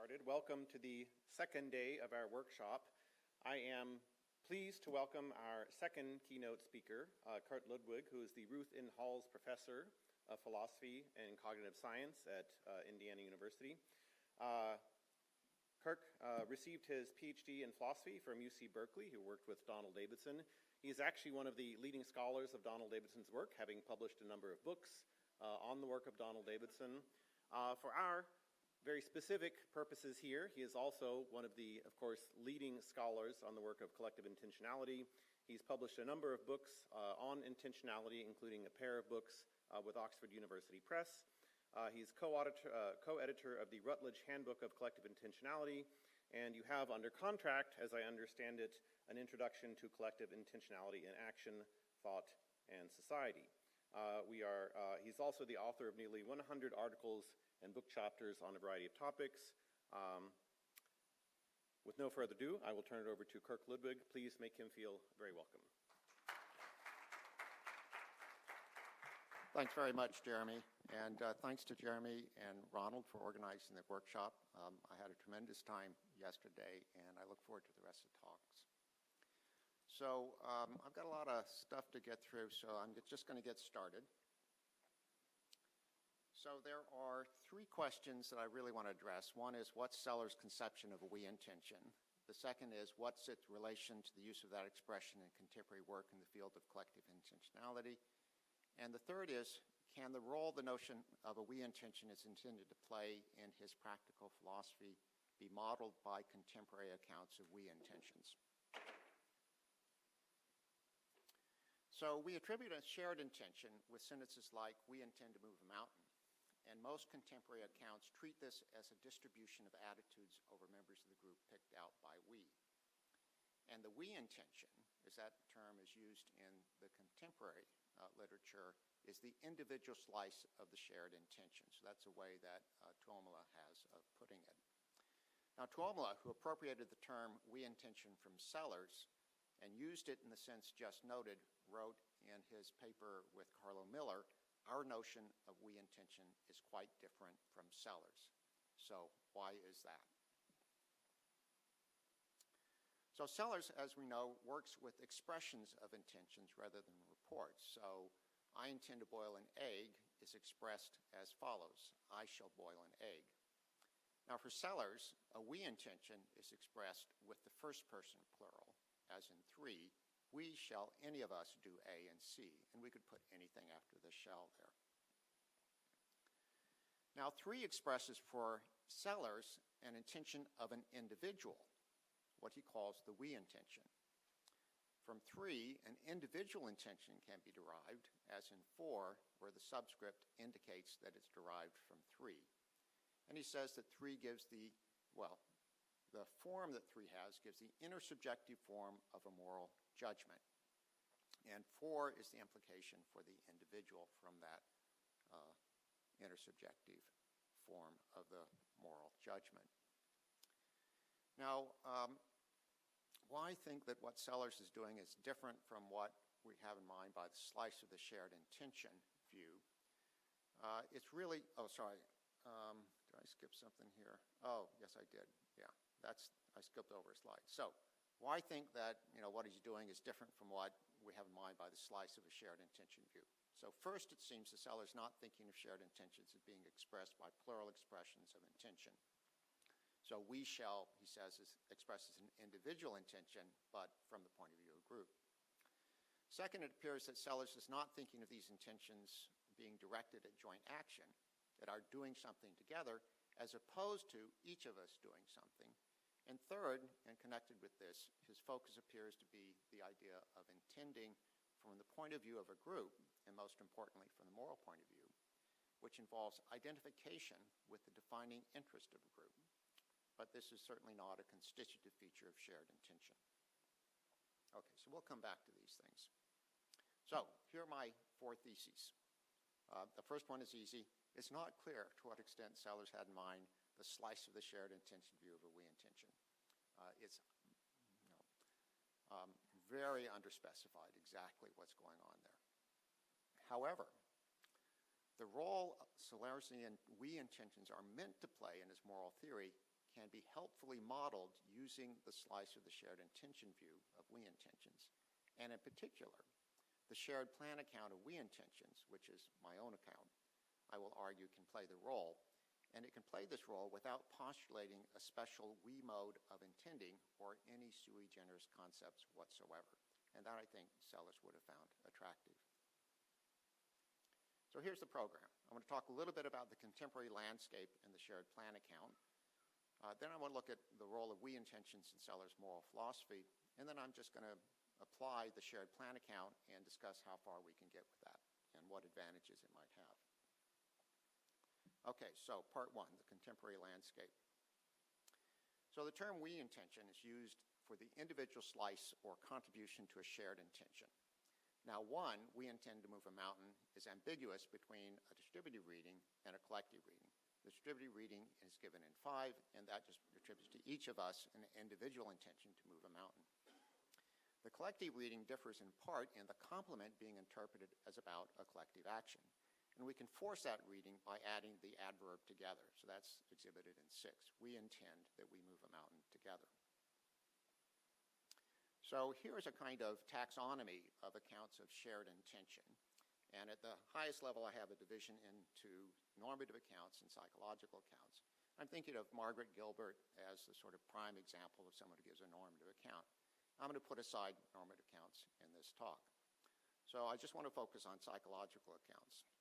started. Welcome to the second day of our workshop. I am pleased to welcome our second keynote speaker, Kurt Ludwig, who is the Ruth N. Halls Professor of Philosophy and Cognitive Science at Indiana University. Kirk received his PhD in philosophy from UC Berkeley. He worked with Donald Davidson. He is actually one of the leading scholars of Donald Davidson's work, having published a number of books on the work of Donald Davidson. For our very specific purposes here, he is also one of the, of course, leading scholars on the work of collective intentionality. He's published a number of books on intentionality, including a pair of books with Oxford University Press. He's co-editor of the Routledge Handbook of Collective Intentionality, and you have under contract, as I understand it, an introduction to collective intentionality in action, thought, and society. He's also the author of nearly 100 articles and book chapters on a variety of topics. With no further ado, I will turn it over to Kirk Ludwig. Please make him feel very welcome. Thanks very much, Jeremy, and thanks to Jeremy and Ronald for organizing the workshop. I had a tremendous time yesterday, and I look forward to the rest of the talks. So I've got a lot of stuff to get through, so I'm just going to get started. So there are three questions that I really want to address. One is, what's Sellars' conception of a we intention? The second is, what's its relation to the use of that expression in contemporary work in the field of collective intentionality? And the third is, can the role the notion of a we intention is intended to play in his practical philosophy be modeled by contemporary accounts of we intentions? So we attribute a shared intention with sentences like, we intend to move a mountain. And most contemporary accounts treat this as a distribution of attitudes over members of the group picked out by we. And the we intention, as that term is used in the contemporary literature, is the individual slice of the shared intention. So that's a way that Tuomela has of putting it. Now Tuomela, who appropriated the term we intention from Sellars and used it in the sense just noted, wrote in his paper with Kaarlo Miller, our notion of we intention is quite different from Sellars. So why is that? So Sellars, as we know, works with expressions of intentions rather than reports. So I intend to boil an egg is expressed as follows: I shall boil an egg. Now for Sellars, a we intention is expressed with the first person plural, as in three. We shall, any of us, do A and C, and we could put anything after the shall there. Now, three expresses for Sellars an intention of an individual, what he calls the we intention. From three, an individual intention can be derived, as in four, where the subscript indicates that it's derived from three. And he says that three gives the form that three has gives the intersubjective form of a moral judgment. And four is the implication for the individual from that intersubjective form of the moral judgment. Now, why I think that what Sellars is doing is different from what we have in mind by the slice of the shared intention view. It's really, did I skip something here? Oh, yes, I did. Yeah, I skipped over a slide. So why I think that what he's doing is different from what we have in mind by the slice of a shared intention view. So first, it seems the Sellars not thinking of shared intentions as being expressed by plural expressions of intention. So we shall, he says, expresses an individual intention, but from the point of view of a group. Second, it appears that Sellars is not thinking of these intentions being directed at joint action, that are doing something together, as opposed to each of us doing something. And third, and connected with this, his focus appears to be the idea of intending from the point of view of a group, and most importantly from the moral point of view, which involves identification with the defining interest of a group. But this is certainly not a constitutive feature of shared intention. Okay, so we'll come back to these things. So here are my four theses. The first one is easy. It's not clear to what extent Sellars had in mind the slice of the shared intention view of a we intention. It's very underspecified exactly what's going on there. However, the role Sellarsian we intentions are meant to play in his moral theory can be helpfully modeled using the slice of the shared intention view of we intentions. And in particular, the shared plan account of we intentions, which is my own account, I will argue can play the role. And it can play this role without postulating a special we mode of intending or any sui generis concepts whatsoever. And that I think Sellars would have found attractive. So here's the program. I'm going to talk a little bit about the contemporary landscape in the shared plan account. Then I want to look at the role of we intentions in Sellars' moral philosophy. And then I'm just going to apply the shared plan account and discuss how far we can get with that and what advantages it might have. Okay, so part one, the contemporary landscape. So the term we intention is used for the individual slice or contribution to a shared intention. Now, one, we intend to move a mountain, is ambiguous between a distributive reading and a collective reading. The distributive reading is given in 5, and that just attributes to each of us an individual intention to move a mountain. The collective reading differs in part in the complement being interpreted as about a collective action. And we can force that reading by adding the adverb together. So that's exhibited in 6. We intend that we move a mountain together. So here's a kind of taxonomy of accounts of shared intention. And at the highest level, I have a division into normative accounts and psychological accounts. I'm thinking of Margaret Gilbert as the sort of prime example of someone who gives a normative account. I'm going to put aside normative accounts in this talk. So I just want to focus on psychological accounts.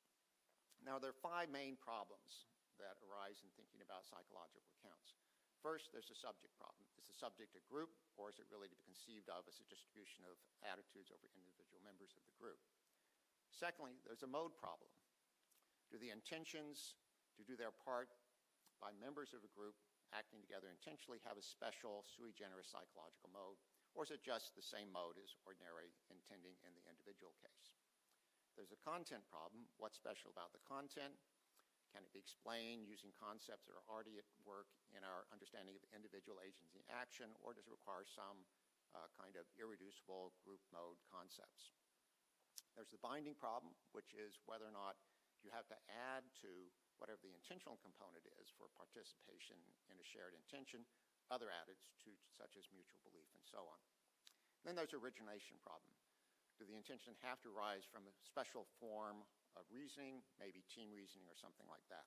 Now, there are 5 main problems that arise in thinking about psychological accounts. First, there's a subject problem. Is the subject a group, or is it really to be conceived of as a distribution of attitudes over individual members of the group? Secondly, there's a mode problem. Do the intentions to do their part by members of a group acting together intentionally have a special sui generis psychological mode, or is it just the same mode as ordinary intending in the individual case? There's a content problem. What's special about the content? Can it be explained using concepts that are already at work in our understanding of individual agency action, or does it require some kind of irreducible group mode concepts? There's the binding problem, which is whether or not you have to add to whatever the intentional component is for participation in a shared intention, other attitudes such as mutual belief and so on. Then there's origination problem. Do the intention have to arise from a special form of reasoning, maybe team reasoning or something like that?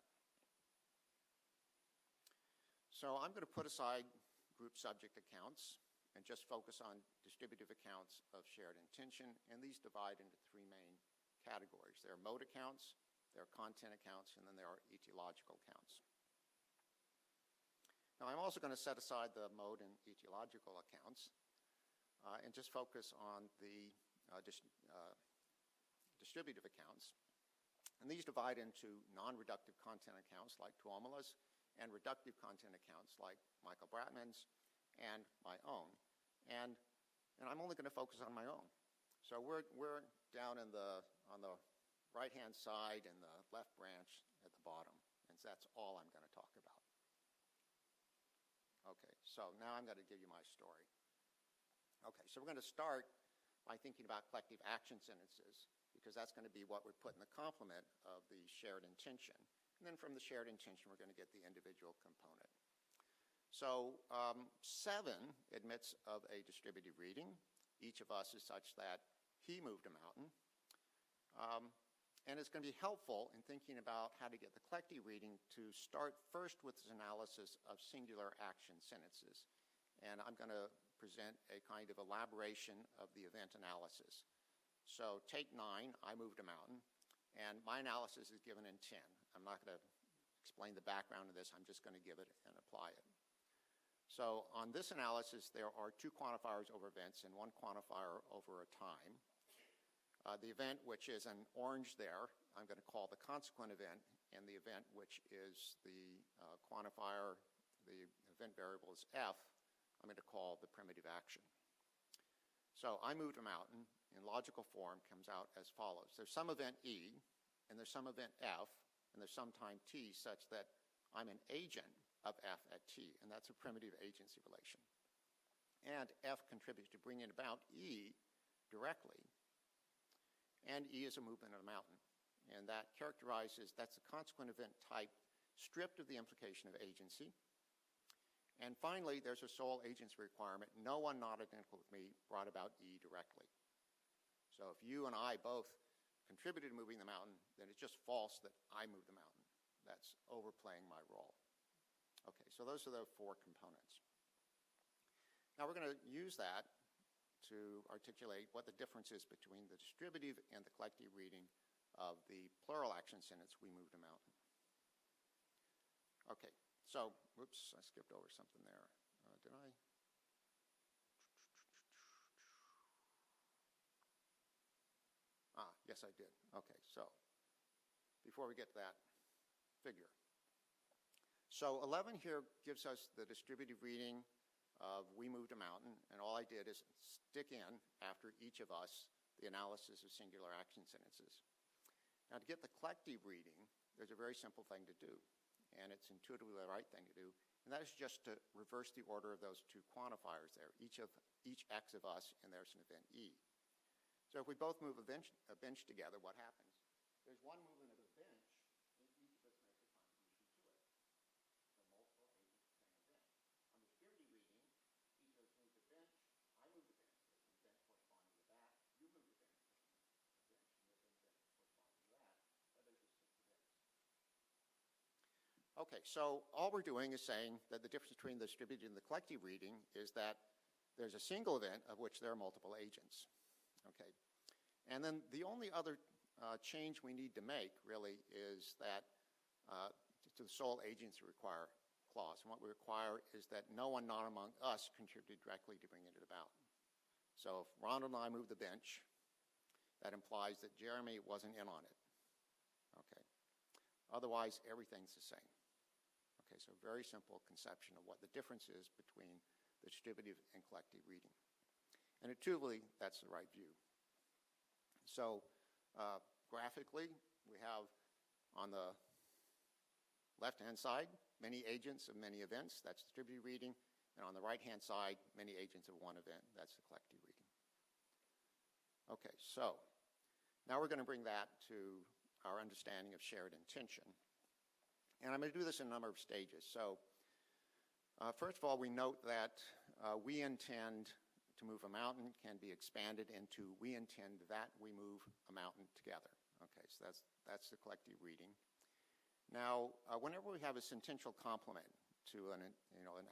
So I'm going to put aside group subject accounts and just focus on distributive accounts of shared intention, and these divide into 3 main categories. There are mode accounts, there are content accounts, and then there are etiological accounts. Now, I'm also going to set aside the mode and etiological accounts and just focus on the distributive accounts. And these divide into non-reductive content accounts like Tuomela's and reductive content accounts like Michael Bratman's and my own. And I'm only going to focus on my own. So we're down on the right-hand side and the left branch at the bottom. And so that's all I'm going to talk about. Okay, so now I'm going to give you my story. Okay, so we're going to start by thinking about collective action sentences, because that's going to be what we put in the complement of the shared intention. And then from the shared intention, we're going to get the individual component. So 7 admits of a distributive reading. Each of us is such that he moved a mountain. And it's going to be helpful in thinking about how to get the collective reading to start first with this analysis of singular action sentences. And I'm going to present a kind of elaboration of the event analysis. So take 9, I moved a mountain, and my analysis is given in 10. I'm not going to explain the background of this, I'm just going to give it and apply it. So on this analysis, there are 2 quantifiers over events and 1 quantifier over a time. The event, which is an orange there, I'm going to call the consequent event, and the event, which is the quantifier, the event variable is F, I'm going to call the primitive action. So I moved a mountain in logical form comes out as follows. There's some event E, and there's some event F, and there's some time T such that I'm an agent of F at T, and that's a primitive agency relation. And F contributes to bringing about E directly, and E is a movement of a mountain. And that characterizes, that's the consequent event type stripped of the implication of agency. And finally, there's a sole agency requirement. No one not identical with me brought about E directly. So if you and I both contributed to moving the mountain, then it's just false that I moved the mountain. That's overplaying my role. Okay, so those are the four components. Now we're going to use that to articulate what the difference is between the distributive and the collective reading of the plural action sentence, we moved a mountain. Okay, so, whoops, I skipped over something there. Did I? Yes, I did. Okay, so before we get to that figure. So 11 here gives us the distributive reading of we moved a mountain, and all I did is stick in after each of us the analysis of singular action sentences. Now to get the collective reading, there's a very simple thing to do, and it's intuitively the right thing to do, and that is just to reverse the order of those two quantifiers there, each X of us, and there's an event E. So if we both move a bench together, what happens? There's one movement of a bench, and each of us makes a contribution to it. So multiple agents, same event. On the distributive reading, each of us moved a bench, I moved a bench, there's an event corresponding to that, you moved a bench, there's an event, and there's an event corresponding to that, but there's just 6 events. Okay, so all we're doing is saying that the difference between the distributed and the collective reading is that there's a single event of which there are multiple agents. Okay, and then the only other change we need to make really is that to the sole agency require clause. And what we require is that no one not among us contributed directly to bringing it about. So if Ronald and I moved the bench, that implies that Jeremy wasn't in on it. Okay, otherwise everything's the same. Okay, so very simple conception of what the difference is between the distributive and collective reading. And intuitively, that's the right view. So graphically, we have on the left-hand side, many agents of many events. That's distributive reading. And on the right-hand side, many agents of one event. That's the collective reading. Okay, so now we're going to bring that to our understanding of shared intention. And I'm going to do this in a number of stages. So first of all, we note that we intend to move a mountain can be expanded into we intend that we move a mountain together. Okay, so that's the collective reading. Now, whenever we have a sentential complement to an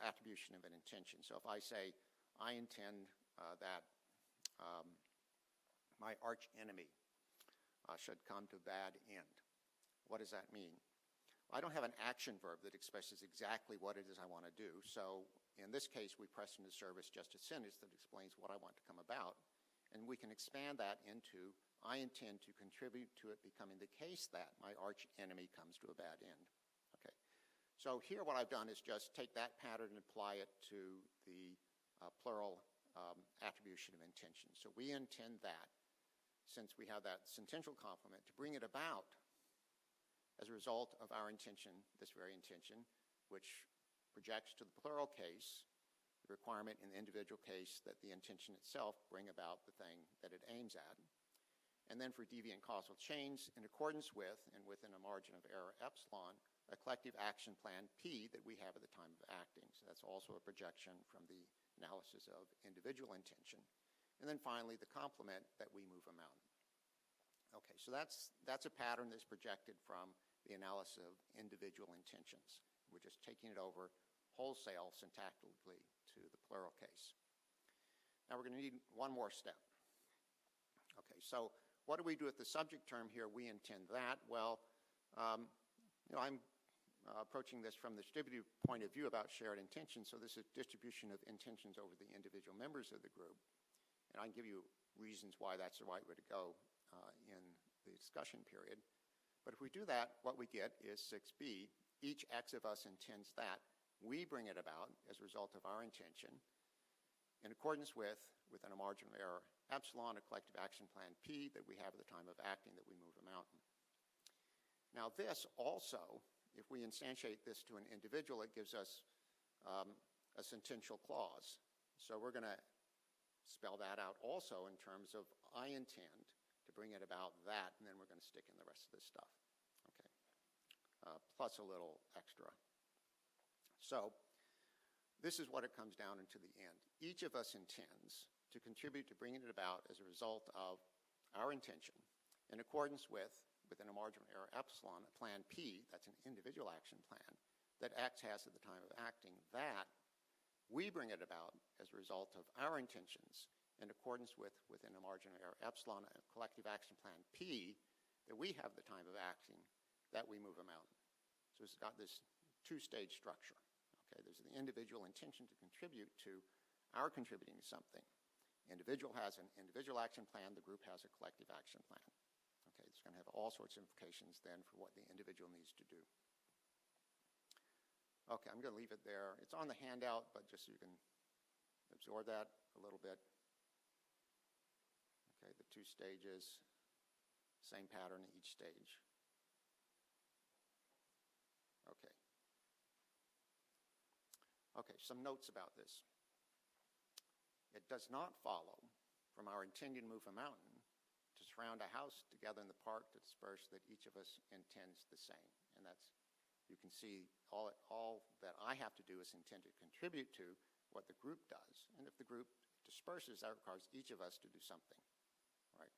attribution of an intention, so if I say I intend that my arch enemy should come to a bad end, what does that mean? I don't have an action verb that expresses exactly what it is I want to do, so in this case, we press into service just a sentence that explains what I want to come about, and we can expand that into I intend to contribute to it becoming the case that my arch enemy comes to a bad end. Okay, so here what I've done is just take that pattern and apply it to the plural attribution of intention. So we intend that, since we have that sentential complement, to bring it about as a result of our intention, this very intention, which projects to the plural case the requirement in the individual case that the intention itself bring about the thing that it aims at. And then for deviant causal chains, in accordance with and within a margin of error epsilon, a collective action plan P that we have at the time of acting. So that's also a projection from the analysis of individual intention. And then finally, the complement that we move a mountain. Okay, so that's a pattern that's projected from the analysis of individual intentions. We're just taking it over wholesale syntactically to the plural case. Now we're going to need one more step. Okay, so what do we do with the subject term here? We intend that. Well, I'm approaching this from the distributive point of view about shared intention, so this is distribution of intentions over the individual members of the group. And I can give you reasons why that's the right way to go in the discussion period. But if we do that, what we get is 6b. Each X of us intends that. We bring it about as a result of our intention in accordance with, within a margin of error, epsilon, a collective action plan P that we have at the time of acting that we move a mountain. Now this also, if we instantiate this to an individual, it gives us a sentential clause. So we're going to spell that out also in terms of I intend to bring it about that, and then we're going to stick in the rest of this stuff. Okay, plus a little extra. So this is what it comes down into the end. Each of us intends to contribute to bringing it about as a result of our intention in accordance with, within a margin of error epsilon, a plan P, that's an individual action plan, that X has at the time of acting, that we bring it about as a result of our intentions in accordance with, within a margin of error epsilon, a collective action plan P, that we have the time of acting, that we move a mountain. So it's got this two-stage structure. Okay, there's the individual intention to contribute to our contributing to something. Individual has an individual action plan, the group has a collective action plan. Okay, it's going to have all sorts of implications then for what the individual needs to do. Okay, I'm going to leave it there. It's on the handout, but just so you can absorb that a little bit. Okay, the two stages, same pattern each stage. Okay. Okay, some notes about this. It does not follow from our intending to move a mountain to surround a house together in the park to disperse that each of us intends the same. And that's, you can see all that I have to do is intend to contribute to what the group does. And if the group disperses, that requires each of us to do something, right?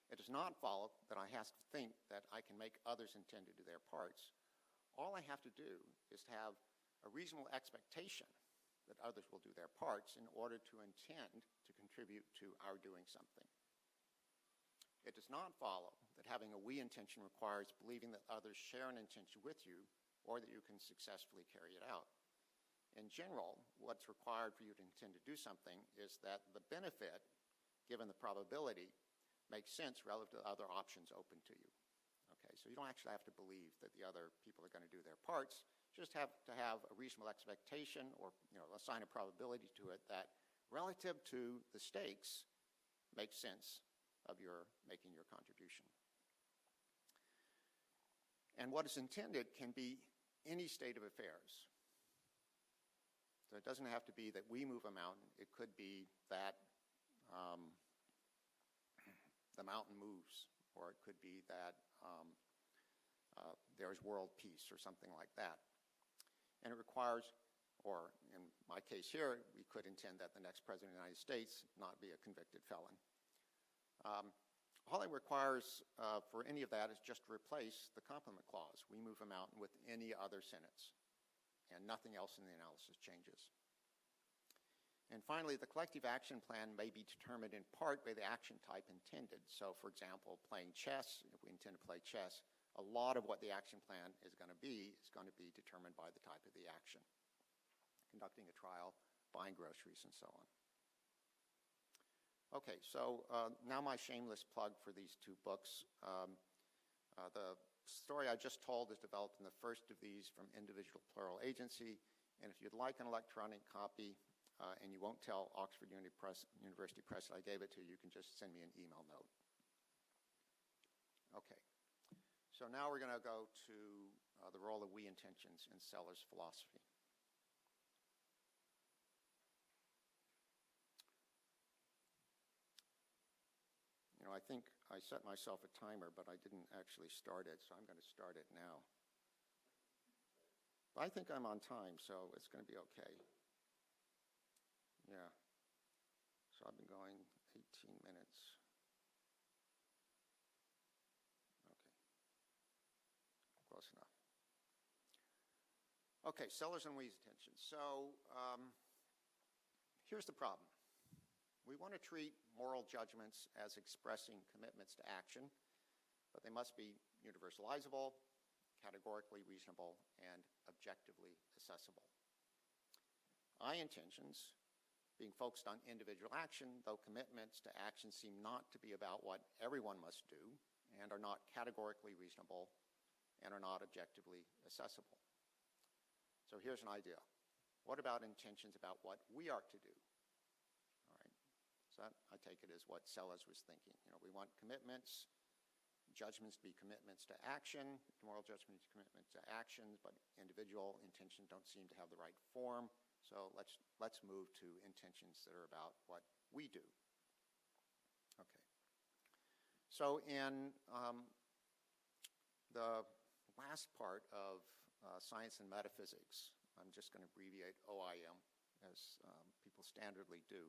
It does not follow that I have to think that I can make others intend to do their parts. All I have to do is to have a reasonable expectation that others will do their parts in order to intend to contribute to our doing something. It does not follow that having a we intention requires believing that others share an intention with you or that you can successfully carry it out. In general, what's required for you to intend to do something is that the benefit, given the probability, makes sense relative to other options open to you. Okay, so you don't actually have to believe that the other people are going to do their parts. You just have to have a reasonable expectation or assign a probability to it that relative to the stakes makes sense of your making your contribution. And what is intended can be any state of affairs. So it doesn't have to be that we move a mountain. It could be that the mountain moves, or it could be that there's world peace or something like that. And it requires, or in my case here, we could intend that the next president of the United States not be a convicted felon. All it requires for any of that is just to replace the complement clause. We move a mountain with any other sentence, and nothing else in the analysis changes. And finally, the collective action plan may be determined in part by the action type intended. So, for example, playing chess, if we intend to play chess, a lot of what the action plan is going to be determined by the type of the action. Conducting a trial, buying groceries, and so on. Okay, so now my shameless plug for these two books. The story I just told is developed in the first of these from Individual Plural Agency, and if you'd like an electronic copy and you won't tell Oxford University Press that I gave it to you, you can just send me an email note. Okay, so now we're going to go to the role of we intentions in Sellars' philosophy. I think I set myself a timer, but I didn't actually start it, so I'm going to start it now. I think I'm on time, so it's going to be okay. Yeah. So I've been going 18 minutes. Okay. Close enough. Okay, Sellars and We's attention. So here's the problem. We want to treat moral judgments as expressing commitments to action, but they must be universalizable, categorically reasonable, and objectively assessable. I intentions, being focused on individual action, though commitments to action seem not to be about what everyone must do, and are not categorically reasonable, and are not objectively accessible. So here's an idea. What about intentions about what we are to do? So that, I take it, is what Sellars was thinking. We want commitments, judgments to be commitments to action, moral judgments to commitments to actions, but individual intentions don't seem to have the right form. So let's move to intentions that are about what we do. Okay. So in the last part of Science and Metaphysics, I'm just going to abbreviate OIM, as people standardly do.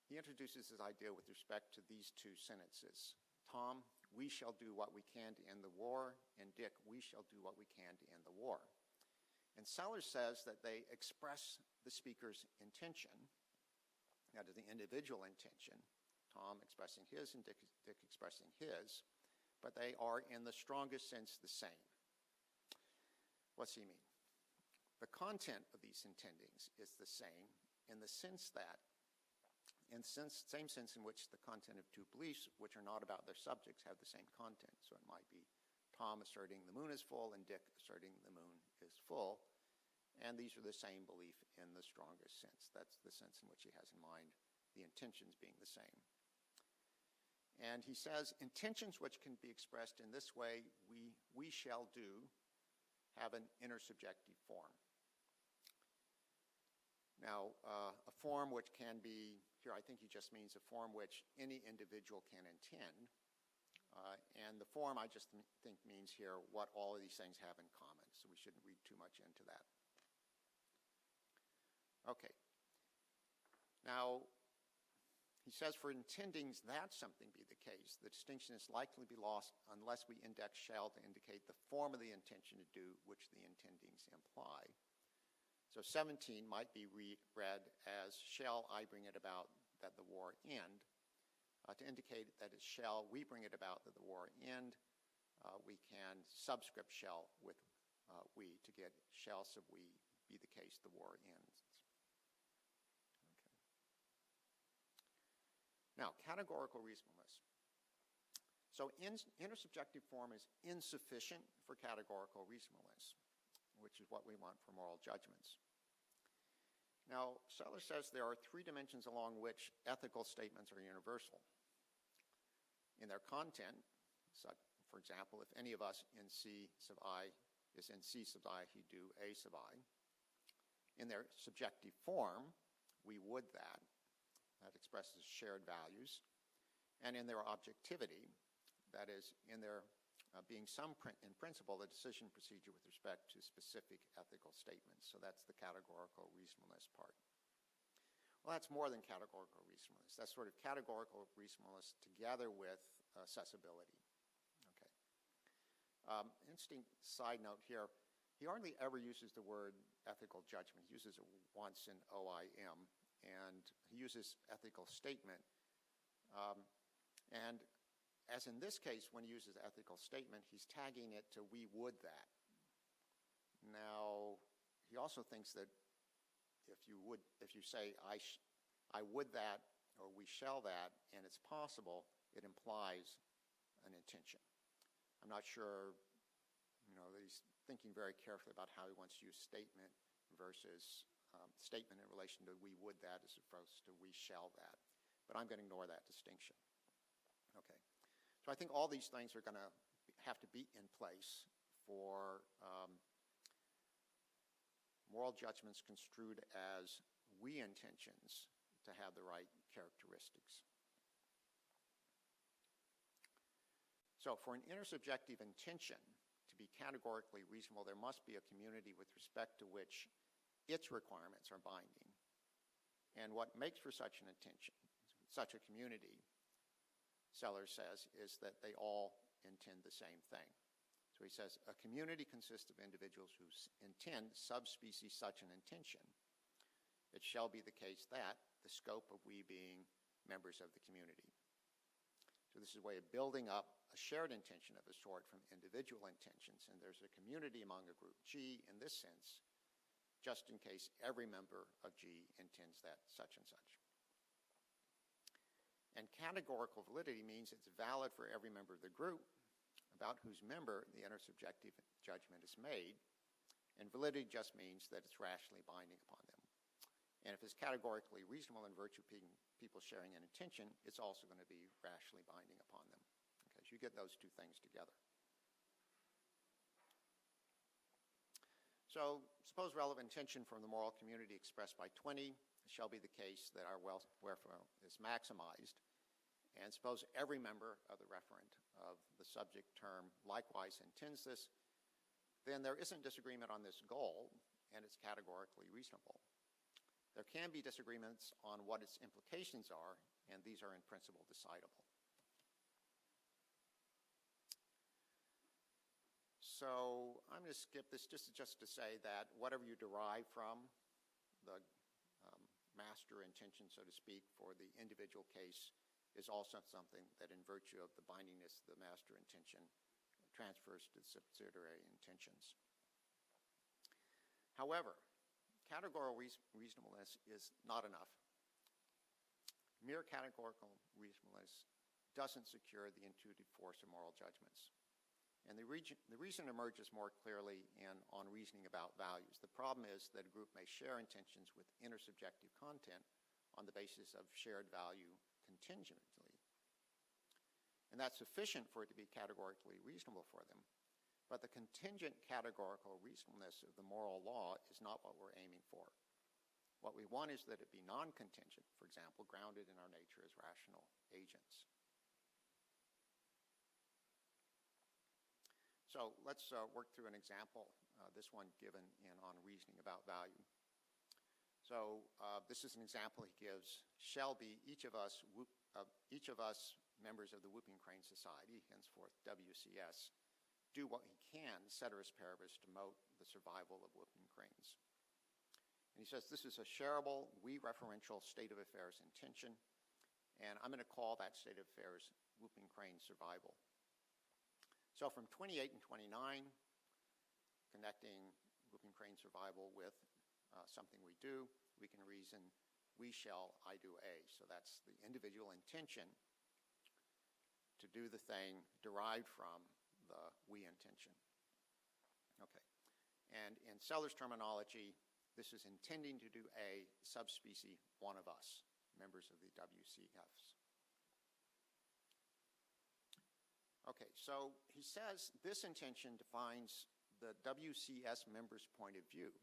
He introduces his idea with respect to these two sentences. Tom, we shall do what we can to end the war, and Dick, we shall do what we can to end the war. And Sellars says that they express the speaker's intention, that is the individual intention, Tom expressing his and Dick expressing his, but they are in the strongest sense the same. What's he mean? The content of these intendings is the same in the sense that, same sense in which the content of two beliefs, which are not about their subjects, have the same content. So it might be Tom asserting the moon is full and Dick asserting the moon is full. And these are the same belief in the strongest sense. That's the sense in which he has in mind the intentions being the same. And he says, intentions which can be expressed in this way, we shall do, have an intersubjective form. Now, a form which can be, here I think he just means a form which any individual can intend. And the form I just think means here what all of these things have in common. So we shouldn't read too much into that. Okay. Now, he says for intendings that something be the case, the distinction is likely to be lost unless we index shall to indicate the form of the intention to do which the intendings imply. So 17 might be read as shall I bring it about that the war end. To indicate that it shall we bring it about that the war end, we can subscript shall with we to get shall sub we be the case the war ends. Now, categorical reasonableness. So intersubjective form is insufficient for categorical reasonableness, which is what we want for moral judgments. Now, Sellars says there are three dimensions along which ethical statements are universal. In their content, so for example, if any of us in C sub I is in C sub I, he do A sub I. In their subjective form, we would that. That expresses shared values. And in their objectivity, that is, in their being in principle, the decision procedure with respect to specific ethical statements. So that's the categorical reasonableness part. Well, that's more than categorical reasonableness. That's sort of categorical reasonableness together with accessibility. Okay. Interesting side note here. He hardly ever uses the word ethical judgment. He uses it once in OIM. And he uses ethical statement. And as in this case, when he uses ethical statement, he's tagging it to we would that. Now, he also thinks that if you say I would that or we shall that, and it's possible, it implies an intention. I'm not sure, that he's thinking very carefully about how he wants to use statement versus statement in relation to we would that as opposed to we shall that. But I'm going to ignore that distinction. Okay. So I think all these things are going to have to be in place for moral judgments construed as we intentions to have the right characteristics. So for an intersubjective intention to be categorically reasonable, there must be a community with respect to which its requirements are binding. And what makes for such an intention, such a community, Sellars says, is that they all intend the same thing. So he says, a community consists of individuals who intend subspecies such an intention. It shall be the case that the scope of we being members of the community. So this is a way of building up a shared intention of a sort from individual intentions. And there's a community among a group G in this sense, just in case every member of G intends that such and such. And categorical validity means it's valid for every member of the group about whose member the intersubjective judgment is made, and validity just means that it's rationally binding upon them. And if it's categorically reasonable in virtue of people sharing an intention, it's also going to be rationally binding upon them. Okay, so you get those two things together. So suppose relevant intention from the moral community expressed by 20 shall be the case that our welfare is maximized. And suppose every member of the referent of the subject term likewise intends this, then there isn't disagreement on this goal, and it's categorically reasonable. There can be disagreements on what its implications are, and these are in principle decidable. So I'm going to skip this just to say that whatever you derive from the master intention, so to speak, for the individual case is also something that in virtue of the bindingness of the master intention transfers to subsidiary intentions. However, categorical reasonableness is not enough. Mere categorical reasonableness doesn't secure the intuitive force of moral judgments. And the reason emerges more clearly on reasoning about values. The problem is that a group may share intentions with intersubjective content on the basis of shared value contingently. And that's sufficient for it to be categorically reasonable for them. But the contingent categorical reasonableness of the moral law is not what we're aiming for. What we want is that it be non-contingent, for example, grounded in our nature as rational agents. So let's work through an example, this one given on reasoning about value. So this is an example he gives. Shall be each of us members of the Whooping Crane Society, henceforth WCS, do what he can, ceteris paribus, to promote the survival of whooping cranes. And he says this is a shareable, we-referential state of affairs intention, and I'm going to call that state of affairs whooping crane survival. So from 28 and 29, connecting whooping crane survival with something we do, we can reason we shall, I do A. So that's the individual intention to do the thing derived from the we intention. Okay. And in Sellars' terminology, this is intending to do A, subspecies one of us, members of the WCFs. Okay, so he says this intention defines the WCS member's point of view.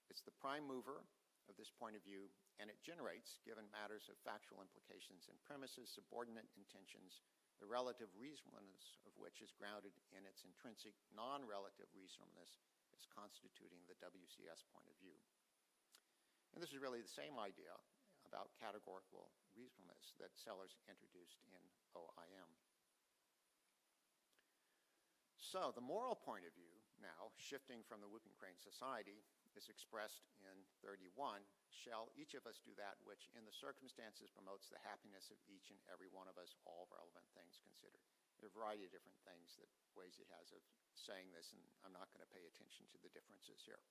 It's the prime mover of this point of view, and it generates, given matters of factual implications and premises, subordinate intentions, the relative reasonableness of which is grounded in its intrinsic non-relative reasonableness as constituting the WCS point of view. And this is really the same idea about categorical reasonableness that Sellars introduced in OIM. So the moral point of view now, shifting from the Whooping Crane Society, is expressed in 31. Shall each of us do that which in the circumstances promotes the happiness of each and every one of us, all relevant things considered. There are a variety of different things that ways he has of saying this, and I'm not going to pay attention to the differences here.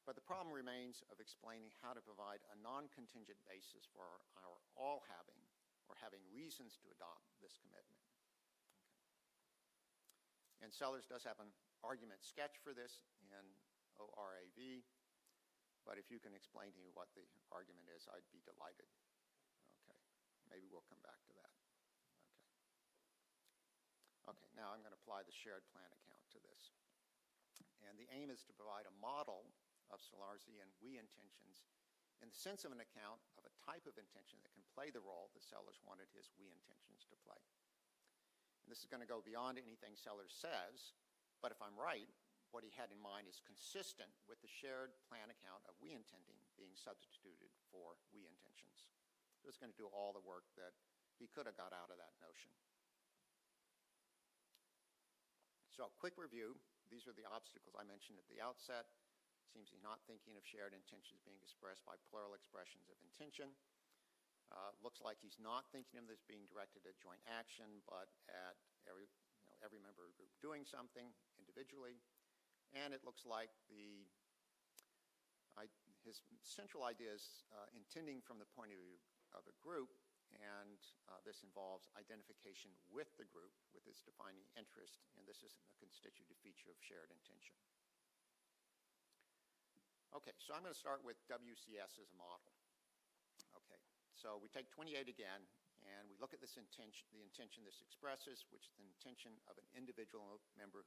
But the problem remains of explaining how to provide a non-contingent basis for our all having or having reasons to adopt this commitment. And Sellars does have an argument sketch for this in ORAV, but if you can explain to me what the argument is, I'd be delighted. Okay, maybe we'll come back to that. Okay, now I'm going to apply the shared plan account to this. And the aim is to provide a model of Sellarsian we intentions in the sense of an account of a type of intention that can play the role that Sellars wanted his we intentions to play. And this is going to go beyond anything Sellars says, but if I'm right, what he had in mind is consistent with the shared plan account of we intending being substituted for we intentions. So it's going to do all the work that he could have got out of that notion. So quick review. These are the obstacles I mentioned at the outset. Seems he's not thinking of shared intentions being expressed by plural expressions of intention. Looks like he's not thinking of this being directed at joint action, but at every member of the group doing something individually. And it looks like his central idea is intending from the point of view of a group, and this involves identification with the group, with its defining interest, and this is a constitutive feature of shared intention. Okay, so I'm going to start with WCS as a model. Okay, so we take 28 again, and we look at this intention, the intention this expresses, which is the intention of an individual member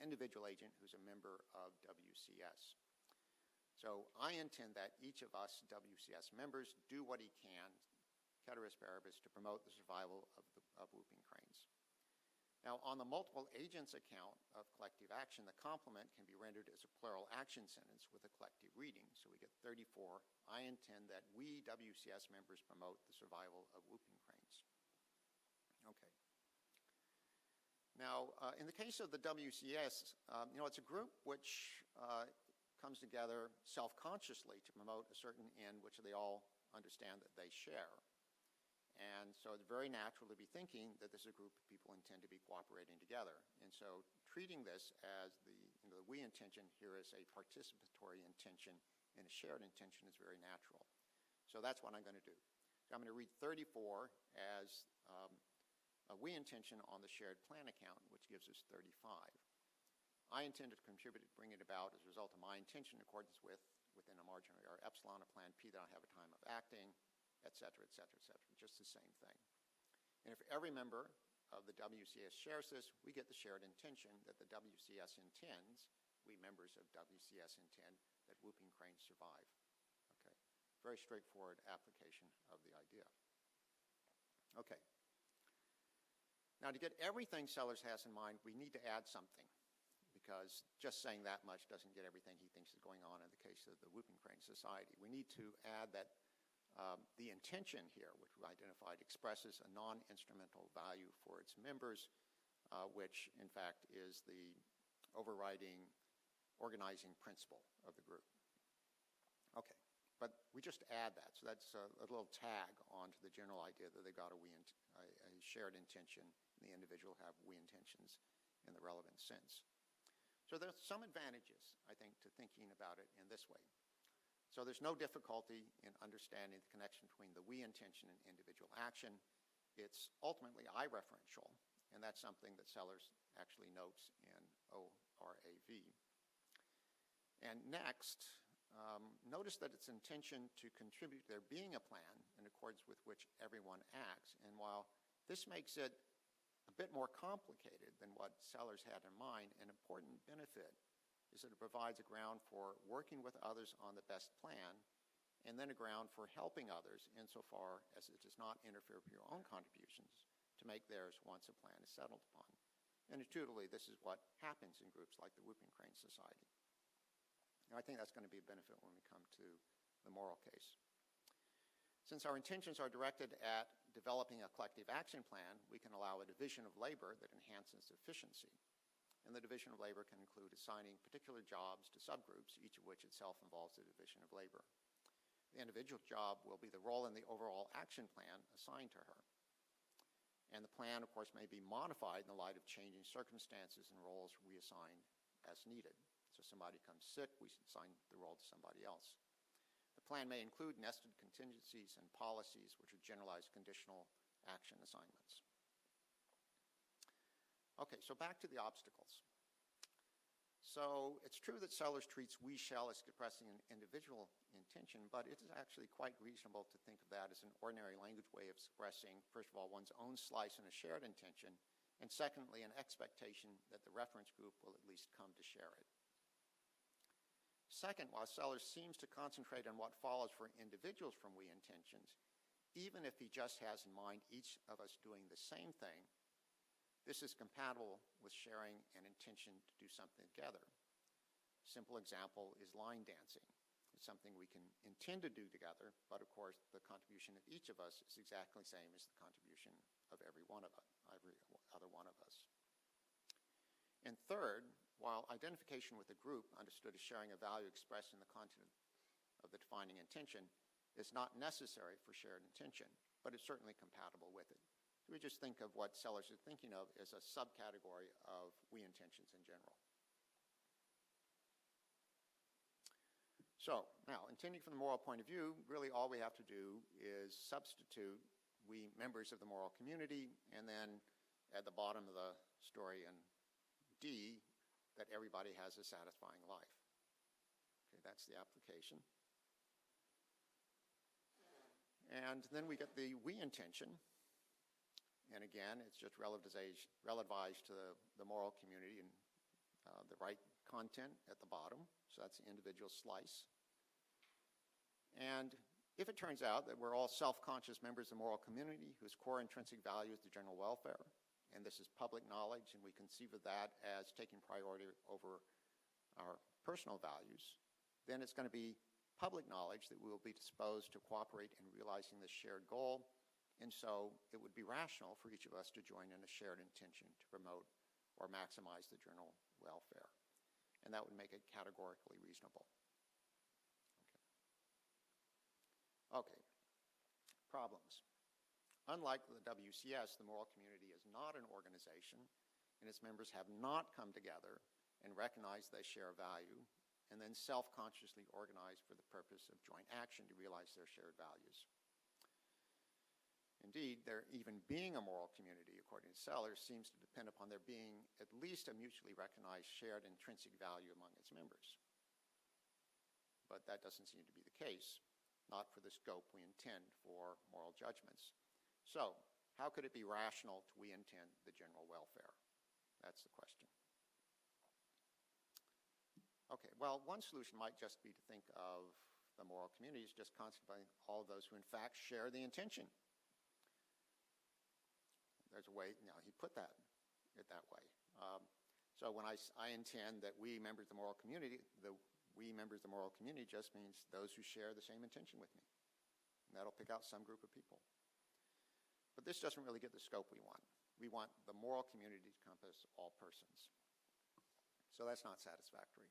individual agent who's a member of WCS. So I intend that each of us WCS members do what he can, ceteris paribus, to promote the survival of whooping cranes. Now, on the multiple agents account of collective action, the complement can be rendered as a plural action sentence with a collective reading. So we get 34, I intend that we WCS members promote the survival of whooping cranes. Okay. Now, in the case of the WCS, it's a group which comes together self-consciously to promote a certain end which they all understand that they share. And so it's very natural to be thinking that this is a group of people who intend to be cooperating together. And so treating this as the we intention here as a participatory intention and a shared intention is very natural. So that's what I'm going to do. So I'm going to read 34 as a we intention on the shared plan account, which gives us 35. I intend to contribute to bring it about as a result of my intention in accordance with, within a margin of error, epsilon, a plan P that I have a time of acting, et cetera, et cetera, et cetera, just the same thing. And if every member of the WCS shares this, we get the shared intention that the WCS intends, we members of WCS intend, that whooping cranes survive. Okay, very straightforward application of the idea. Okay. Now, to get everything Sellars has in mind, we need to add something, because just saying that much doesn't get everything he thinks is going on in the case of the Whooping Crane Society. We need to add that the intention here, which we identified, expresses a non-instrumental value for its members, which, in fact, is the overriding organizing principle of the group. Okay, but we just add that. So that's a little tag onto the general idea that they've got a shared intention, and the individual have we intentions in the relevant sense. So there's some advantages, I think, to thinking about it in this way. So there's no difficulty in understanding the connection between the we intention and individual action. It's ultimately I-referential, and that's something that Sellars actually notes in ORAV. And next, notice that its intention to contribute to there being a plan in accordance with which everyone acts. And while this makes it a bit more complicated than what Sellars had in mind, an important benefit is that it provides a ground for working with others on the best plan, and then a ground for helping others insofar as it does not interfere with your own contributions to make theirs once a plan is settled upon. And intuitively, this is what happens in groups like the Whooping Crane Society. And I think that's going to be a benefit when we come to the moral case. Since our intentions are directed at developing a collective action plan, we can allow a division of labor that enhances efficiency. And the division of labor can include assigning particular jobs to subgroups, each of which itself involves a division of labor. The individual job will be the role in the overall action plan assigned to her. And the plan, of course, may be modified in the light of changing circumstances and roles reassigned as needed. So somebody comes sick, we assign the role to somebody else. The plan may include nested contingencies and policies, which are generalized conditional action assignments. Okay, so back to the obstacles. So it's true that Sellars treats we shall as expressing an individual intention, but it is actually quite reasonable to think of that as an ordinary language way of expressing, first of all, one's own slice in a shared intention, and secondly, an expectation that the reference group will at least come to share it. Second, while Sellars seems to concentrate on what follows for individuals from we intentions, even if he just has in mind each of us doing the same thing, this is compatible with sharing an intention to do something together. A simple example is line dancing. It's something we can intend to do together, but of course the contribution of each of us is exactly the same as the contribution of every other one of us. And third, while identification with a group understood as sharing a value expressed in the content of the defining intention is not necessary for shared intention, but it's certainly compatible with it. So we just think of what Sellars is thinking of as a subcategory of we intentions in general. So now, intending from the moral point of view, really all we have to do is substitute we members of the moral community, and then at the bottom of the story in D, that everybody has a satisfying life. Okay, that's the application. And then we get the we intention. And again, it's just relativized to the moral community and the right content at the bottom. So that's the individual slice. And if it turns out that we're all self-conscious members of the moral community whose core intrinsic value is the general welfare, and this is public knowledge, and we conceive of that as taking priority over our personal values, then it's going to be public knowledge that we will be disposed to cooperate in realizing this shared goal, and so it would be rational for each of us to join in a shared intention to promote or maximize the general welfare. And that would make it categorically reasonable. Okay. Problems. Unlike the WCS, the moral community is not an organization, and its members have not come together and recognized they share a value, and then self-consciously organized for the purpose of joint action to realize their shared values. Indeed, there even being a moral community, according to Sellars, seems to depend upon there being at least a mutually recognized shared intrinsic value among its members. But that doesn't seem to be the case, not for the scope we intend for moral judgments. So, how could it be rational to we intend the general welfare? That's the question. Okay, well, one solution might just be to think of the moral community as just constituting all of those who in fact share the intention. There's a way, he put it that way. So when I intend that we members of the moral community, we members of the moral community just means those who share the same intention with me. And that'll pick out some group of people. But this doesn't really get the scope we want. We want the moral community to encompass all persons. So that's not satisfactory.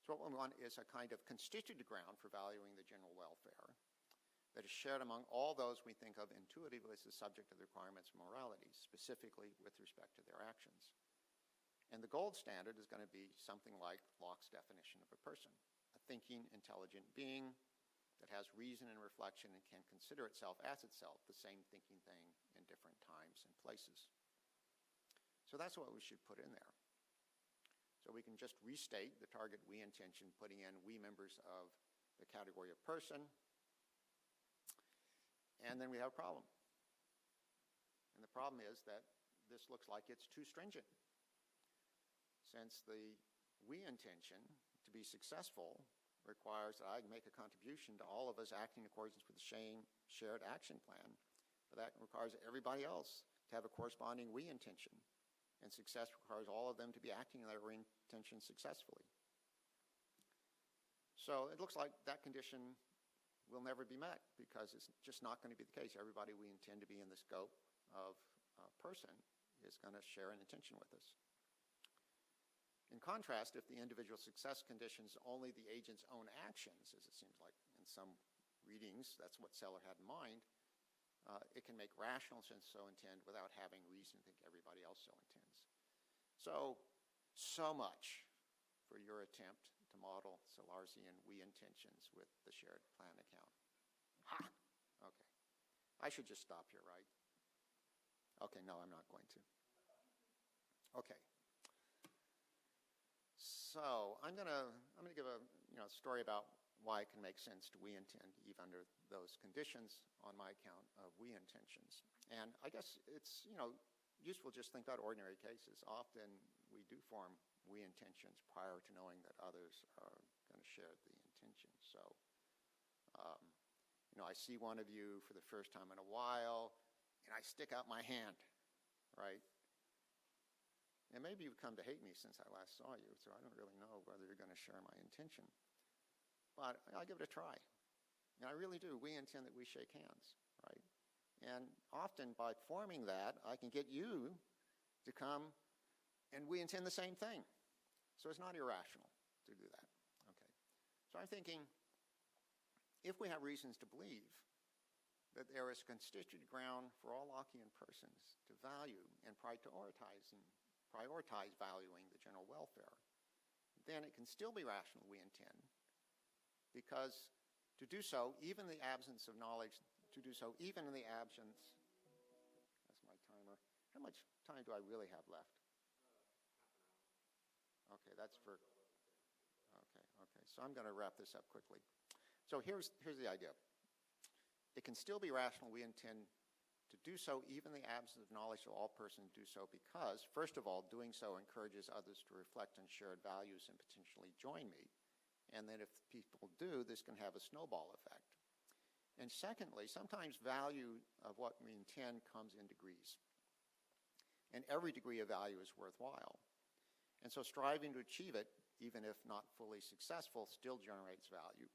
So what we want is a kind of constituted ground for valuing the general welfare that is shared among all those we think of intuitively as the subject of the requirements of morality, specifically with respect to their actions. And the gold standard is going to be something like Locke's definition of a person, a thinking, intelligent being that has reason and reflection and can consider itself as itself, the same thinking thing in different times and places. So that's what we should put in there. So we can just restate the target we intention, putting in we members of the category of person, and then we have a problem. And the problem is that this looks like it's too stringent. Since the we intention to be successful requires that I make a contribution to all of us acting in accordance with the same shared action plan, but that requires everybody else to have a corresponding we intention. And success requires all of them to be acting in their intention successfully. So it looks like that condition will never be met because it's just not going to be the case. Everybody we intend to be in the scope of a person is going to share an intention with us. In contrast, if the individual success conditions only the agent's own actions, as it seems like in some readings, that's what Sellars had in mind, it can make rational sense so intend without having reason to think everybody else so intends. So much for your attempt to model Sellarsian we intentions with the shared plan account. Ha! Okay. I should just stop here, right? Okay, no, I'm not going to. Okay. So I'm gonna give a story about why it can make sense to we intend even under those conditions on my account of we intentions. And I guess it's useful just think about ordinary cases. Often we do form we intentions prior to knowing that others are going to share the intention. So I see one of you for the first time in a while, and I stick out my hand, right? And maybe you've come to hate me since I last saw you, so I don't really know whether you're going to share my intention. But I'll give it a try. And I really do. We intend that we shake hands, right? And often by forming that, I can get you to come and we intend the same thing. So it's not irrational to do that. Okay. So I'm thinking, if we have reasons to believe that there is constituted ground for all Lockean persons to value and prioritize valuing the general welfare, then it can still be rational, we intend, because to do so, even in the absence of knowledge, that's my timer. How much time do I really have left? Okay, that's for, okay. So I'm going to wrap this up quickly. So here's the idea. It can still be rational, we intend to do so even in the absence of knowledge of all persons do so because, first of all, doing so encourages others to reflect on shared values and potentially join me. And then if people do, this can have a snowball effect. And secondly, sometimes value of what we intend comes in degrees. and every degree of value is worthwhile. And so striving to achieve it, even if not fully successful, still generates value.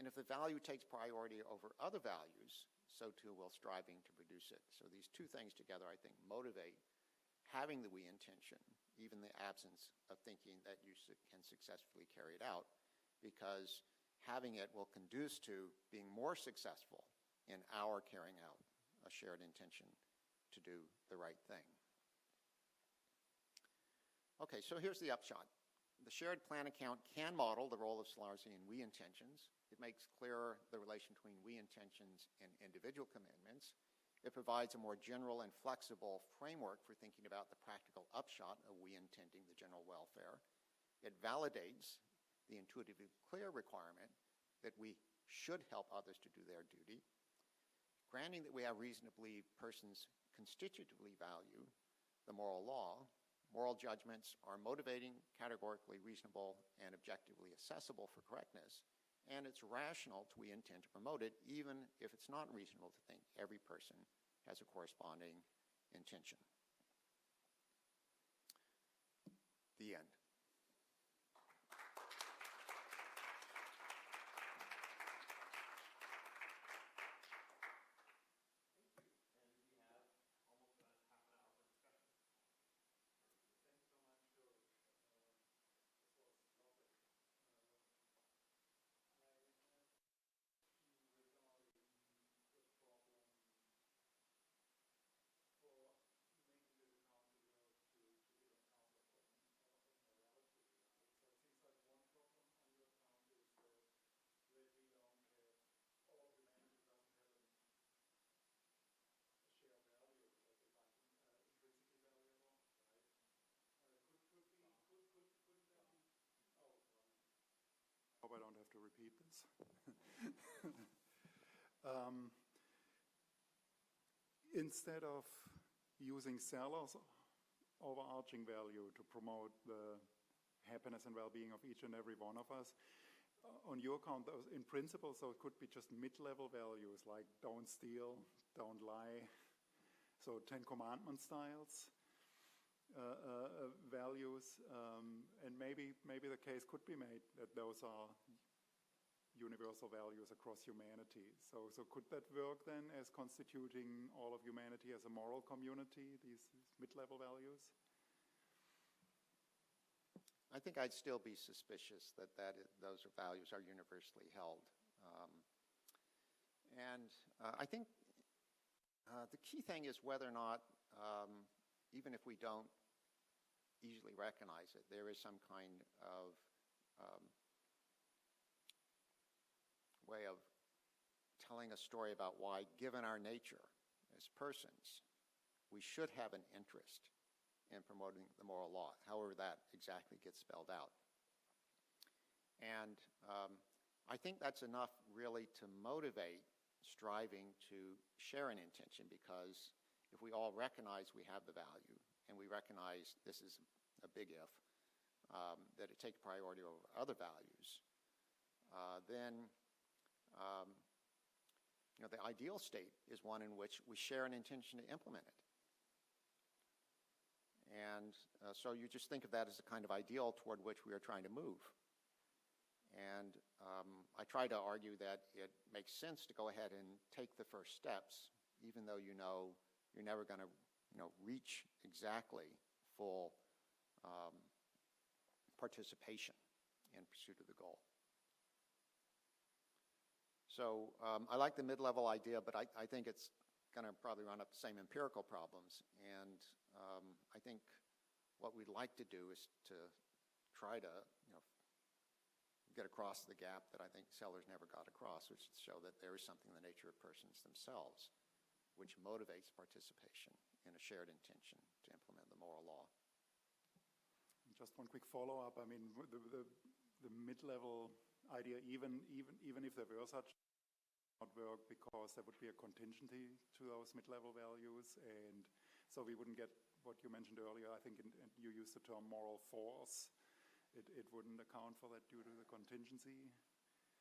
And if the value takes priority over other values, so too will striving to produce it. So these two things together, I think, motivate having the we intention, even the absence of thinking that you can successfully carry it out, because having it will conduce to being more successful in our carrying out a shared intention to do the right thing. Okay, so here's the upshot. The shared plan account can model the role of Sellarsian we intentions. It makes clearer the relation between we intentions and individual commitments. It provides a more general and flexible framework for thinking about the practical upshot of we intending the general welfare. It validates the intuitively clear requirement that we should help others to do their duty. Granting that we have reason to believe persons constitutively value the moral law, moral judgments are motivating, categorically reasonable, and objectively accessible for correctness, and it's rational to we intend to promote it, even if it's not reasonable to think every person has a corresponding intention. The end. Hope I don't have to repeat this. Instead of using Sellars' overarching value to promote the happiness and well-being of each and every one of us, on your account, in principle, so it could be just mid-level values like don't steal, don't lie, so 10 Commandment styles. Values, and maybe the case could be made that those are universal values across humanity. So could that work then as constituting all of humanity as a moral community, these mid-level values? I think I'd still be suspicious that those values are universally held. I think the key thing is whether or not, even if we don't easily recognize it, there is some kind of way of telling a story about why, given our nature as persons, we should have an interest in promoting the moral law, however that exactly gets spelled out. And I think that's enough really to motivate striving to share an intention, because if we all recognize we have the value, and we recognize this is a big if, that it takes priority over other values, then the ideal state is one in which we share an intention to implement it. And so you just think of that as a kind of ideal toward which we are trying to move. And I try to argue that it makes sense to go ahead and take the first steps, even though you know you're never going to reach exactly full participation in pursuit of the goal. So I like the mid-level idea, but I think it's going to probably run up the same empirical problems. And I think what we'd like to do is to try to get across the gap that I think Sellars never got across, which is to show that there is something in the nature of persons themselves which motivates participation in a shared intention to implement the moral law. Just one quick follow-up. I mean, the mid-level idea, even if there were such, not work because there would be a contingency to those mid-level values, and so we wouldn't get what you mentioned earlier. I think you used the term moral force. It wouldn't account for that due to the contingency.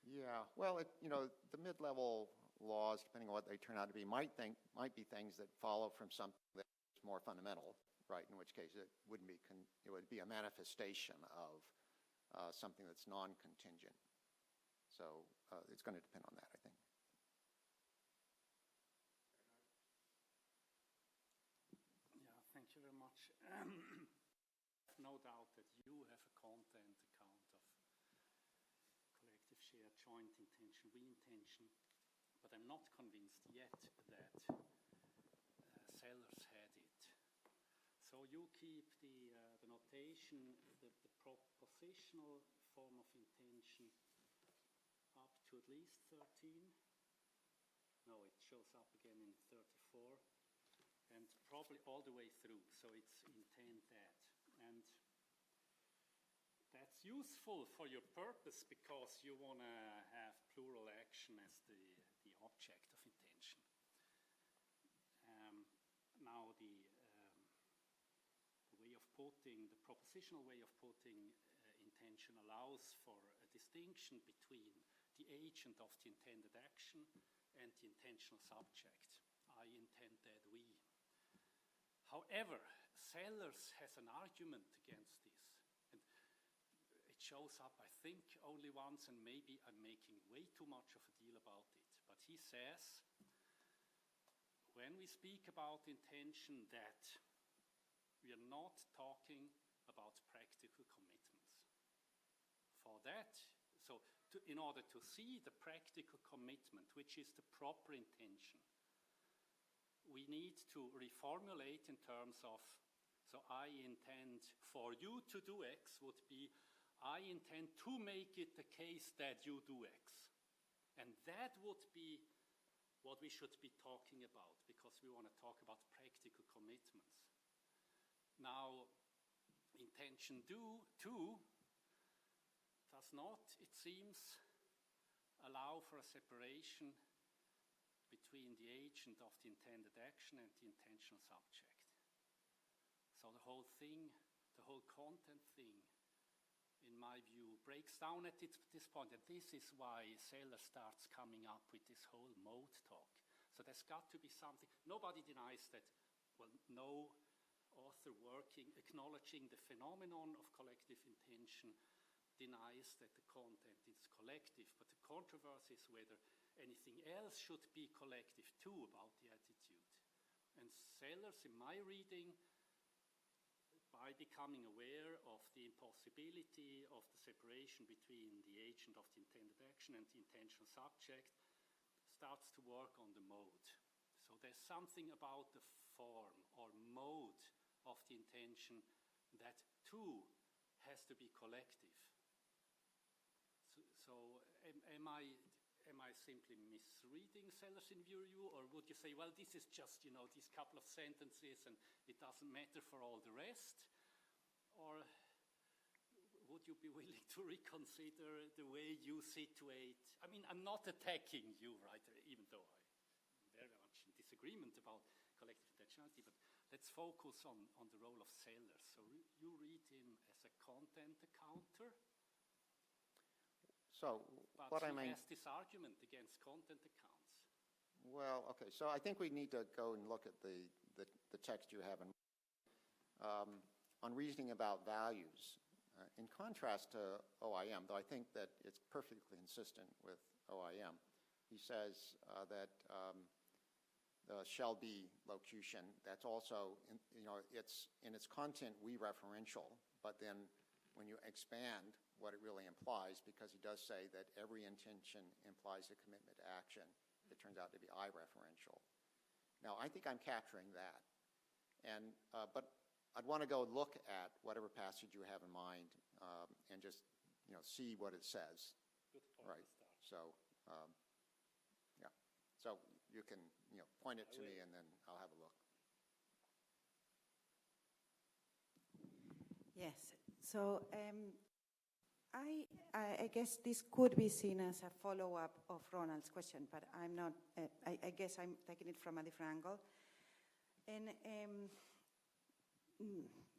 Yeah, well, the mid-level laws, depending on what they turn out to be, might be things that follow from something that's more fundamental, right? In which case it wouldn't be, it would be a manifestation of something that's non-contingent. So it's going to depend on that, I think. Yeah, thank you very much. No doubt that you have a content account of collective share, joint intention, we-intention, but I'm not convinced yet that Sellars had it. So you keep the notation, the propositional form of intention up to at least 13. No, it shows up again in 34. And probably all the way through, so it's intent that. And that's useful for your purpose because you want to have plural action as the object of intention. Now the way of putting, the propositional way of putting intention allows for a distinction between the agent of the intended action and the intentional subject. I intend that we. However, Sellars has an argument against this, and it shows up, I think, only once, and maybe I'm making way too much of a deal about it. But he says, when we speak about intention, that we are not talking about practical commitments. For that, so in order to see the practical commitment, which is the proper intention, we need to reformulate in terms of, so I intend for you to do X would be, I intend to make it the case that you do X. And that would be what we should be talking about, because we want to talk about practical commitments. Now, intention to does not, it seems, allow for a separation between the agent of the intended action and the intentional subject. So the whole thing, the whole content thing, in my view, breaks down at this point. And this is why Sellars starts coming up with this whole mode talk. So there's got to be something. Nobody denies that, well, no author working, acknowledging the phenomenon of collective intention denies that the content is collective. But the controversy is whether anything else should be collective too about the attitude. And Sellars, in my reading, by becoming aware of the impossibility of the separation between the agent of the intended action and the intentional subject, starts to work on the mode. So there's something about the form or mode of the intention that too has to be collective. So am I simply misreading Sellars in your view, or would you say, well, this is just, these couple of sentences and it doesn't matter for all the rest? Or would you be willing to reconsider the way you situate? I mean, I'm not attacking you, right, even though I'm very much in disagreement about collective intentionality, but let's focus on the role of Sellars. So you read him as a content accounter. So but he has this argument against content accounts. Well, okay. So I think we need to go and look at the text you have in on reasoning about values. In contrast to OIM, though I think that it's perfectly consistent with OIM, he says that the shall be locution, that's also, it's in its content we referential, but then when you expand what it really implies, because he does say that every intention implies a commitment to action, it turns out to be I referential. Now, I think I'm capturing that. And, but I'd want to go look at whatever passage you have in mind and just, see what it says. Good point. Right. So, yeah. So you can, point it to me and then I'll have a look. Yes. So I guess this could be seen as a follow-up of Ronald's question, but I'm not. I guess I'm taking it from a different angle. And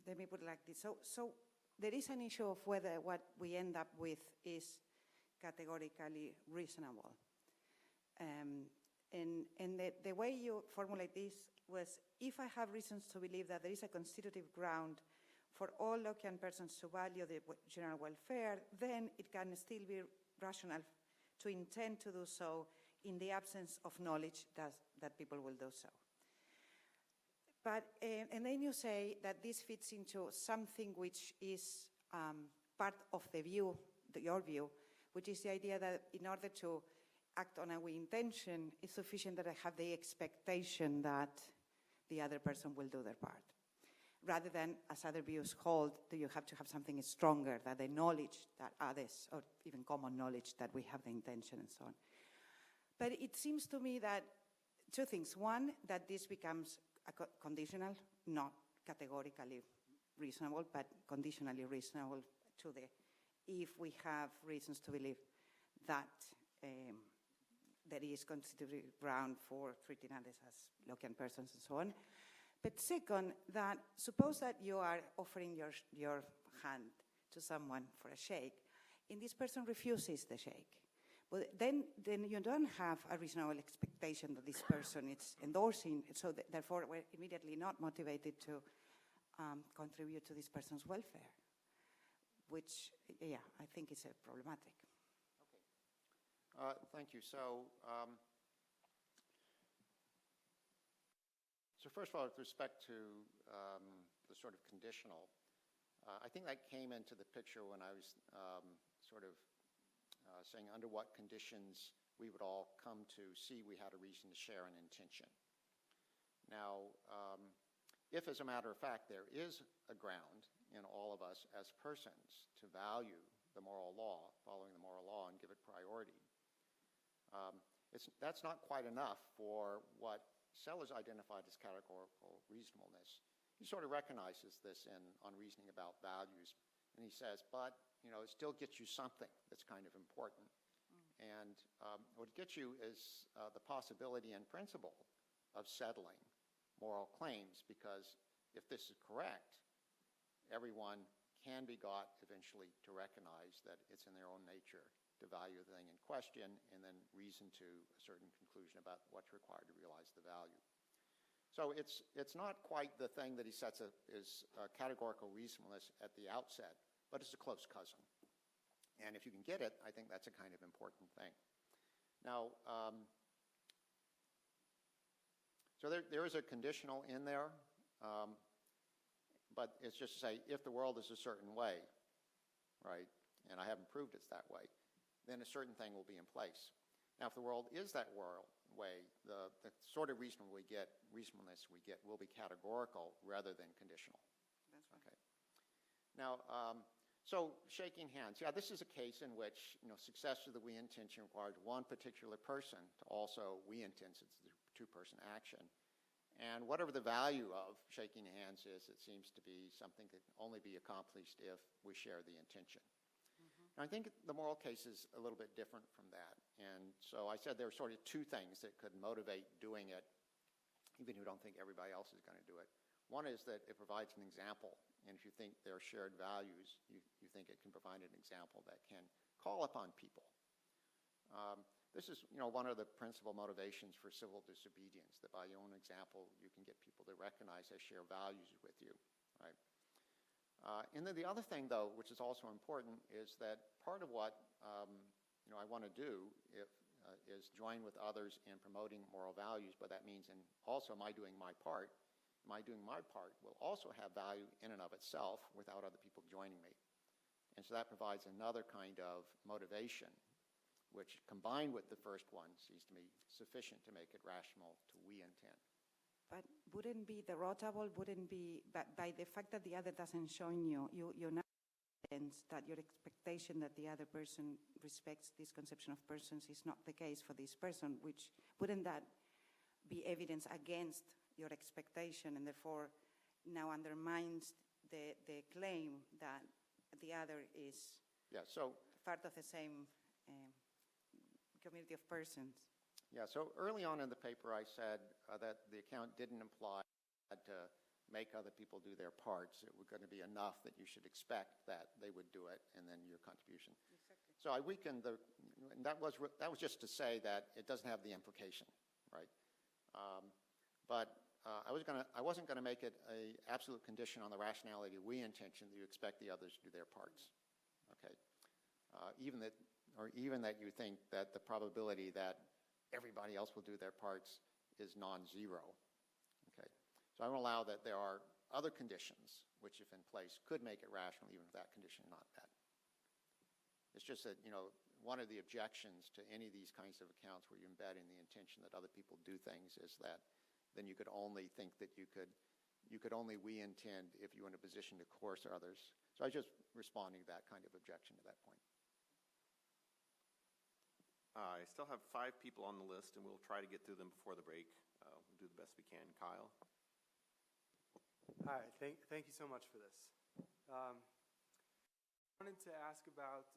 let me put it like this. So there is an issue of whether what we end up with is categorically reasonable. And the way you formulate this was, if I have reasons to believe that there is a constitutive ground for all Lockean persons to value the general welfare, then it can still be rational to intend to do so in the absence of knowledge that people will do so. But, and then you say that this fits into something which is part of the view, your view, which is the idea that in order to act on a we intention, it's sufficient that I have the expectation that the other person will do their part. Rather than, as other views hold, that you have to have something stronger, that the knowledge that others, or even common knowledge, that we have the intention and so on. But it seems to me that two things. One, that this becomes conditional, not categorically reasonable, but conditionally reasonable to the, if we have reasons to believe that there is constitutive ground for treating others as Lockean persons and so on. But second, that suppose that you are offering your hand to someone for a shake, and this person refuses the shake. But then you don't have a reasonable expectation that this person is endorsing, so therefore we're immediately not motivated to contribute to this person's welfare, which, yeah, I think is problematic. Okay. Thank you. So first of all, with respect to the sort of conditional, I think that came into the picture when I was saying under what conditions we would all come to see we had a reason to share an intention. Now, if as a matter of fact there is a ground in all of us as persons to value the moral law, following the moral law, and give it priority, that's not quite enough for what Sellars identified as categorical reasonableness. He sort of recognizes this on reasoning about values, and he says, but it still gets you something that's kind of important. And what it gets you is the possibility and principle of settling moral claims, because if this is correct, everyone can be got eventually to recognize that it's in their own nature to value the thing in question and then reason to a certain conclusion about what's required to realize the value. So it's not quite the thing that he sets as categorical reasonableness at the outset, but it's a close cousin. And if you can get it, I think that's a kind of important thing. Now, so there is a conditional in there, but it's just to say if the world is a certain way, right, and I haven't proved it's that way, then a certain thing will be in place. Now, if the world is that way, the sort of reasonableness we get will be categorical rather than conditional. That's right. Okay. Now, so shaking hands. Yeah, this is a case in which success of the we intention requires one particular person to also we intend. It's a two-person action. And whatever the value of shaking hands is, it seems to be something that can only be accomplished if we share the intention. And I think the moral case is a little bit different from that. And so I said there are sort of two things that could motivate doing it, even if you don't think everybody else is going to do it. One is that it provides an example. And if you think there are shared values, you think it can provide an example that can call upon people. This is one of the principal motivations for civil disobedience, that by your own example, you can get people to recognize they share values with you, right? And then the other thing, though, which is also important, is that part of what I want to do is join with others in promoting moral values, but that means also am I doing my part? My doing my part will also have value in and of itself without other people joining me. And so that provides another kind of motivation, which combined with the first one seems to me sufficient to make it rational to we intend. But wouldn't be the rotable, wouldn't be, by the fact that the other doesn't join you, you're not evidence that your expectation that the other person respects this conception of persons is not the case for this person, which wouldn't that be evidence against your expectation and therefore now undermines the claim that the other is part of the same community of persons? Yeah, so early on in the paper I said that the account didn't imply to make other people do their parts. It was going to be enough that you should expect that they would do it and then your contribution. Exactly. So I weakened and that was just to say that it doesn't have the implication right? But I wasn't going to make it an absolute condition on the rationality we intention that you expect the others to do their parts, okay? Even that you think that the probability that everybody else will do their parts is non-zero, okay? So I will allow that there are other conditions which, if in place, could make it rational even if that condition is not met. It's just that, one of the objections to any of these kinds of accounts where you embed in the intention that other people do things is that then you could only think that you could only we intend if you were in a position to coerce others. So I was just responding to that kind of objection to that point. I still have 5 people on the list, and we'll try to get through them before the break. We'll do the best we can. Kyle? Hi, thank you so much for this. I wanted to ask about,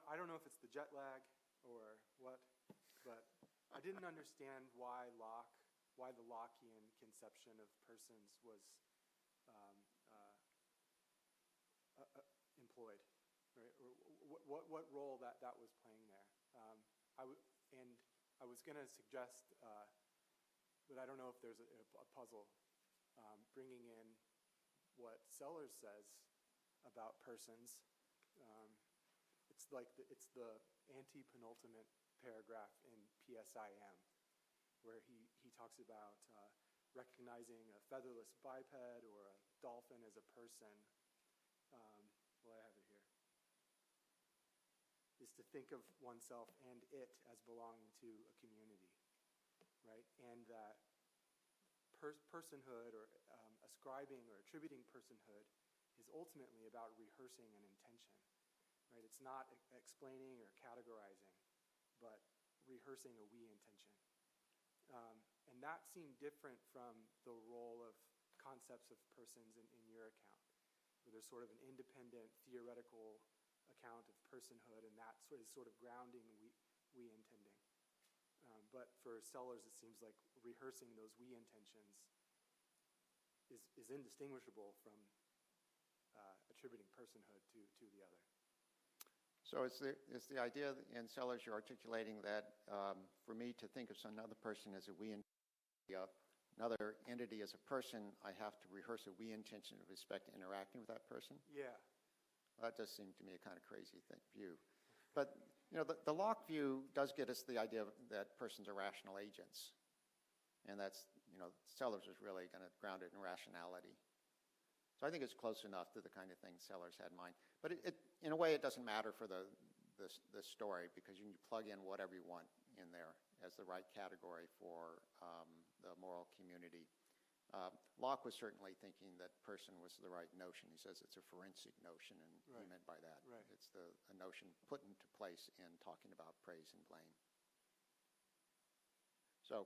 I don't know if it's the jet lag or what, but I didn't understand why the Lockean conception of persons was employed, right? Or what role that was playing there. I was going to suggest, but I don't know if there's a puzzle, bringing in what Sellars says about persons. It's the anti-penultimate paragraph in PSIM, where he talks about recognizing a featherless biped or a dolphin as a person. I have it here. Is to think of oneself and it as belonging to a community, right? And that personhood or ascribing or attributing personhood is ultimately about rehearsing an intention, right? It's not explaining or categorizing, but rehearsing a we intention. And that seemed different from the role of concepts of persons in your account, where there's sort of an independent theoretical account of personhood, and that is sort of grounding we intending. But for Sellars, it seems like rehearsing those we intentions is indistinguishable from attributing personhood to the other. So it's the idea in Sellars you're articulating that for me to think of another person as a we entity, another entity as a person, I have to rehearse a we intention with respect to interacting with that person? Yeah. That does seem to me a kind of crazy view. But the Locke view does get us the idea that persons are rational agents. And that's, Sellars was really going to ground it in rationality. So I think it's close enough to the kind of thing Sellars had in mind. But in a way, it doesn't matter for the story, because you can plug in whatever you want in there as the right category for the moral community. Locke was certainly thinking that person was the right notion. He says it's a forensic notion, and right. he meant by that. Right. It's a notion put into place in talking about praise and blame. So,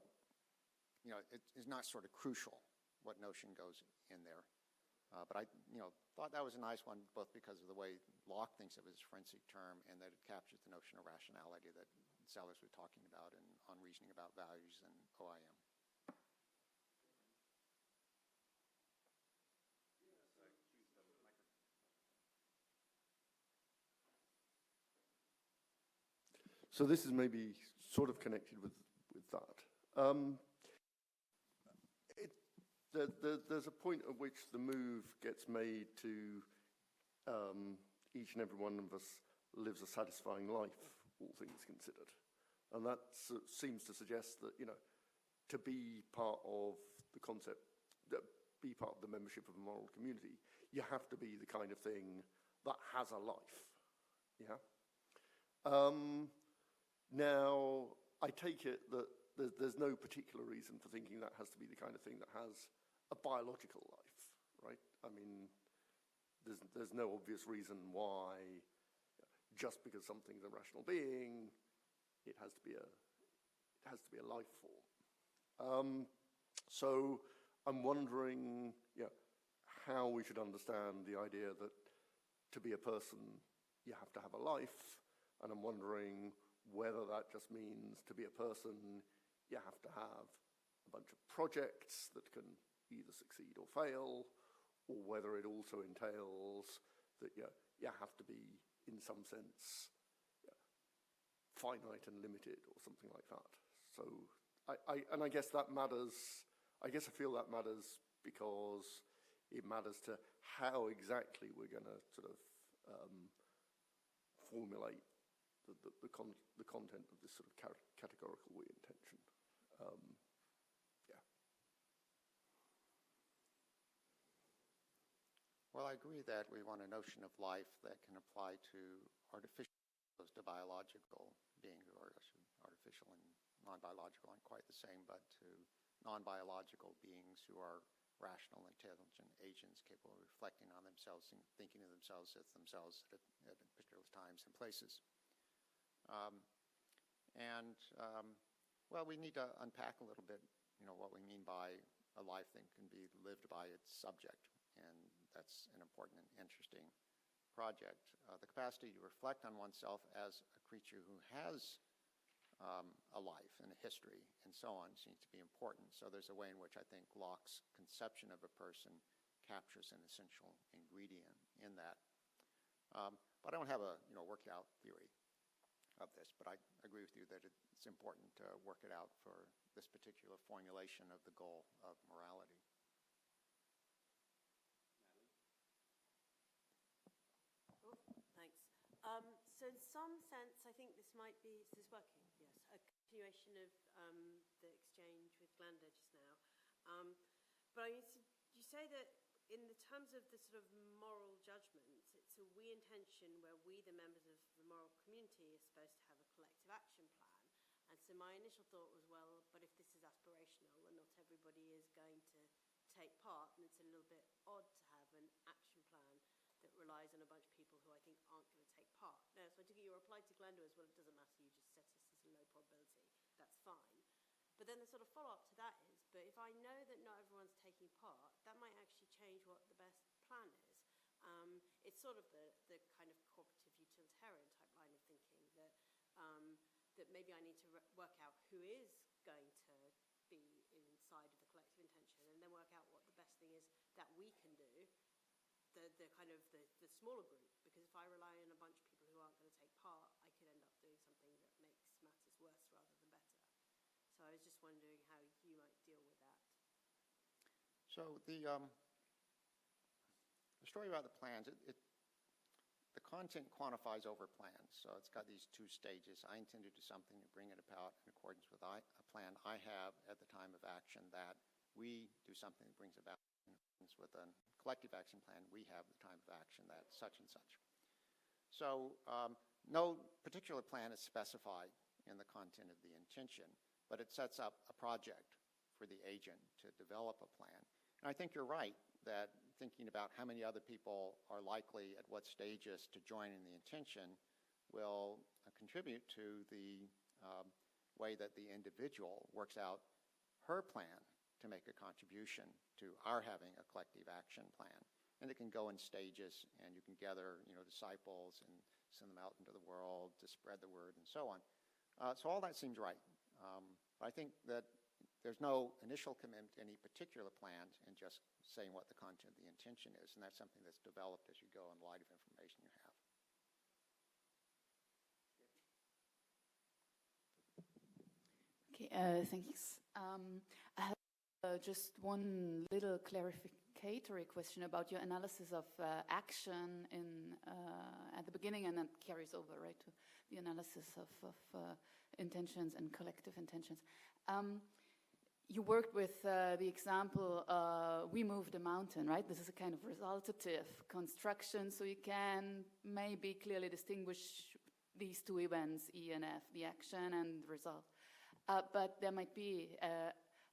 it is not sort of crucial what notion goes in there. But I thought that was a nice one, both because of the way Locke thinks of it as a forensic term, and that it captures the notion of rationality that Sellars was talking about on reasoning about values and OIM. So this is maybe sort of connected with that. There's a point at which the move gets made to each and every one of us lives a satisfying life, all things considered. And that seems to suggest that, to be part of the concept, be part of the membership of a moral community, you have to be the kind of thing that has a life. Yeah? Now, I take it that there's no particular reason for thinking that has to be the kind of thing that has a biological life, right? I mean, there's no obvious reason why, just because something's a rational being, it has to be a life form. So I'm wondering, how we should understand the idea that to be a person, you have to have a life, and I'm wondering whether that just means to be a person, you have to have a bunch of projects that can either succeed or fail, or whether it also entails that you have to be, in some sense, finite and limited, or something like that. So and I guess that matters. I guess I feel that matters because it matters to how exactly we're going to sort of formulate the content of this sort of categorical we intention. Yeah. Well, I agree that we want a notion of life that can apply to artificial as opposed to biological beings, or artificial and non-biological aren't quite the same, but to non-biological beings who are rational, intelligent agents capable of reflecting on themselves and thinking of themselves as themselves at particular times and places. Well, we need to unpack a little bit, what we mean by a life that can be lived by its subject, and that's an important and interesting project. The capacity to reflect on oneself as a creature who has a life and a history and so on seems to be important. So there's a way in which I think Locke's conception of a person captures an essential ingredient in that. But I don't have a worked out theory of this, but I agree with you that it's important to work it out for this particular formulation of the goal of morality. Thanks. So in some sense, I think this might be, is this working? Yes, a continuation of the exchange with Glenda just now. But you say that in the terms of the sort of moral judgments, it's a we intention where we, the members of the moral community, are supposed to have a collective action plan. And so my initial thought was, well, but if this is aspirational and not everybody is going to take part, and it's a little bit odd to have an action plan that relies on a bunch of people who I think aren't going to take part. Now, so I took your reply to Glenda as, well, it doesn't matter, you just set us as a low probability. That's fine. But then the sort of follow-up to that is, but if I know that not everyone's taking part, that might actually change what the best plan is. It's sort of the kind of cooperative utilitarian type line of thinking that that maybe I need to work out who is going to be inside of the collective intention, and then work out what the best thing is that we can do, the kind of the smaller group, because if I rely on a bunch of people who aren't going to take part, I could end up doing something that makes matters worse rather than better. So I was just wondering how you might deal with that. So the story about the plans, the content quantifies over plans. So it's got these two stages. I intend to do something to bring it about in accordance with a plan I have at the time of action, that we do something that brings about in accordance with a collective action plan we have at the time of action, that such and such. So no particular plan is specified in the content of the intention, but it sets up a project for the agent to develop a plan. And I think you're right that thinking about how many other people are likely at what stages to join in the intention will contribute to the way that the individual works out her plan to make a contribution to our having a collective action plan. And it can go in stages, and you can gather disciples and send them out into the world to spread the word and so on. So all that seems right. But I think that there's no initial commitment to any particular plans and just saying what the content of the intention is, and that's something that's developed as you go in light of information you have. Okay, thanks. I have just one little clarificatory question about your analysis of action at the beginning, and that carries over, right, to the analysis of intentions and collective intentions. You worked with the example, we moved a mountain, right? This is a kind of resultative construction, so you can maybe clearly distinguish these two events, E and F, the action and the result. But there might be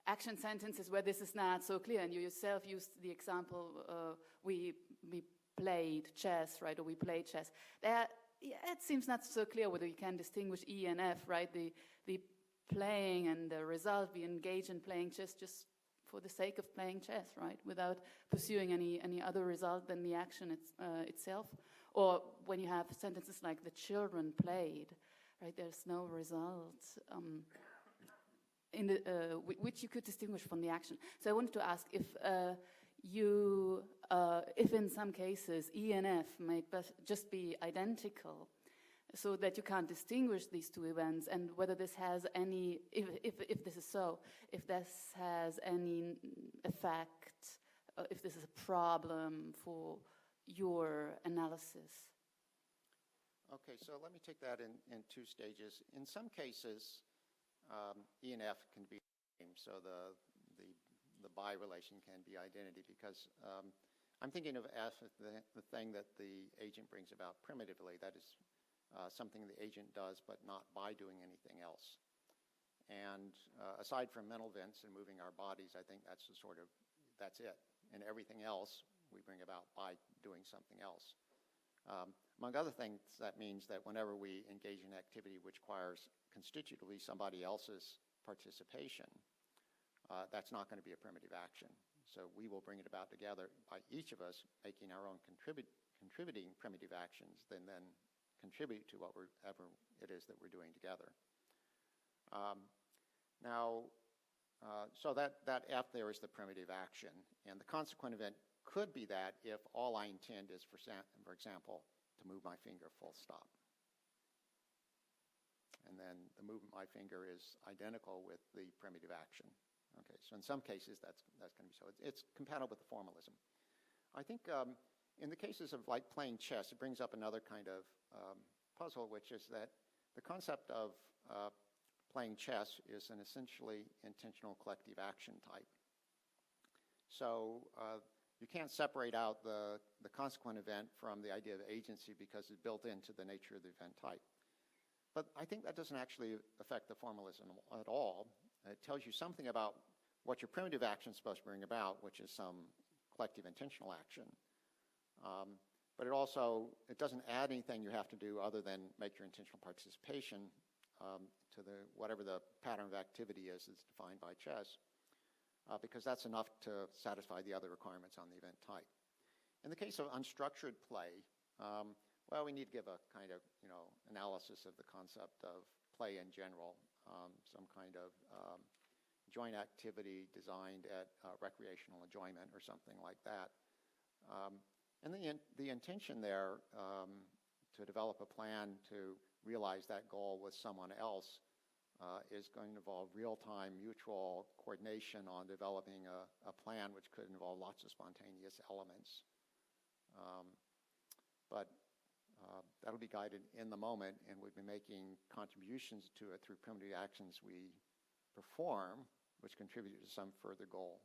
action sentences where this is not so clear, and you yourself used the example, we played chess, right, or we played chess. It seems not so clear whether you can distinguish E and F, right? The playing and the result, we engage in playing chess just for the sake of playing chess, right? Without pursuing any other result than the action itself. Or when you have sentences like the children played, right? There's no result which you could distinguish from the action. So I wanted to ask if if in some cases E and F might just be identical, so that you can't distinguish these two events, and whether this has any, if this is so, if this has any effect, if this is a problem for your analysis. Okay, so let me take that in two stages. In some cases, E and F can be the same, so the by relation can be identity, because I'm thinking of F as the thing that the agent brings about primitively, that is something the agent does but not by doing anything else. And aside from mental events and moving our bodies, I think that's that's it. And everything else we bring about by doing something else. Among other things, that means that whenever we engage in activity which requires constitutively somebody else's participation, that's not going to be a primitive action. So we will bring it about together by each of us making our own contributing primitive actions, then contribute to whatever it is that we're doing together. So that F there is the primitive action, and the consequent event could be that if all I intend is, for example, to move my finger full stop. And then the movement of my finger is identical with the primitive action. Okay, so in some cases that's going to be so. It's compatible with the formalism. I think in the cases of like playing chess, it brings up another kind of puzzle, which is that the concept of playing chess is an essentially intentional collective action type. So you can't separate out the consequent event from the idea of agency because it's built into the nature of the event type. But I think that doesn't actually affect the formalism at all. It tells you something about what your primitive action is supposed to bring about, which is some collective intentional action. But it doesn't add anything you have to do other than make your intentional participation to whatever the pattern of activity is that's defined by chess. Because that's enough to satisfy the other requirements on the event type. In the case of unstructured play, we need to give a kind of analysis of the concept of play in general, some kind of joint activity designed at recreational enjoyment or something like that. And the intention there to develop a plan to realize that goal with someone else is going to involve real-time mutual coordination on developing a plan which could involve lots of spontaneous elements. But that'll be guided in the moment, and we'll be making contributions to it through primitive actions we perform, which contribute to some further goal.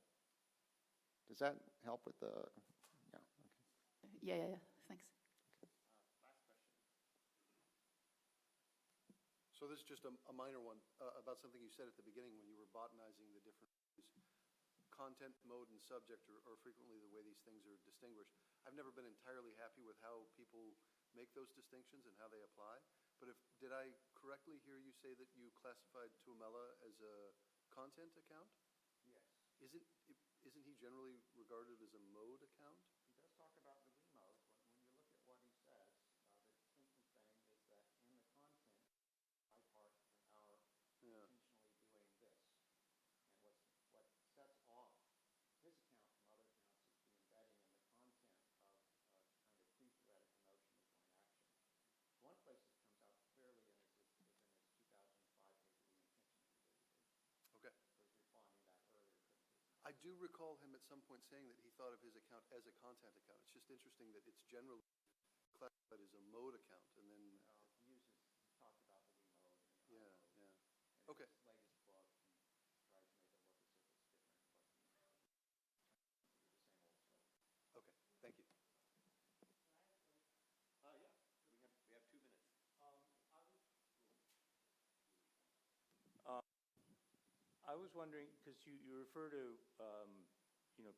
Does that help with the... Yeah, okay. Yeah, thanks. So this is just a minor one about something you said at the beginning when you were botanizing the different content, mode, and subject, or frequently the way these things are distinguished. I've never been entirely happy with how people make those distinctions and how they apply. But did I correctly hear you say that you classified Tuomela as a content account? Yes. Isn't he generally regarded as a mode account? He does talk about the remode, but when you look at what he says, the distinctive thing is that in the content, my part from our intentionally doing this. And what sets off his account from other accounts is the embedding in the content of a kind of pre-theoretical notion of joint action. One place this comes out clearly is in his 2005 paper, The Intention Revisited. Okay. Was refining that earlier criticism. I do recall him at some point saying that he thought of his account as a content account. It's just interesting that it's generally classified as a mode account, and then... He talked about the remode. Yeah. Okay. His latest book, he tries to make it look as if it's different, but the same old story. Okay, thank you. We have 2 minutes. I was wondering, because you refer to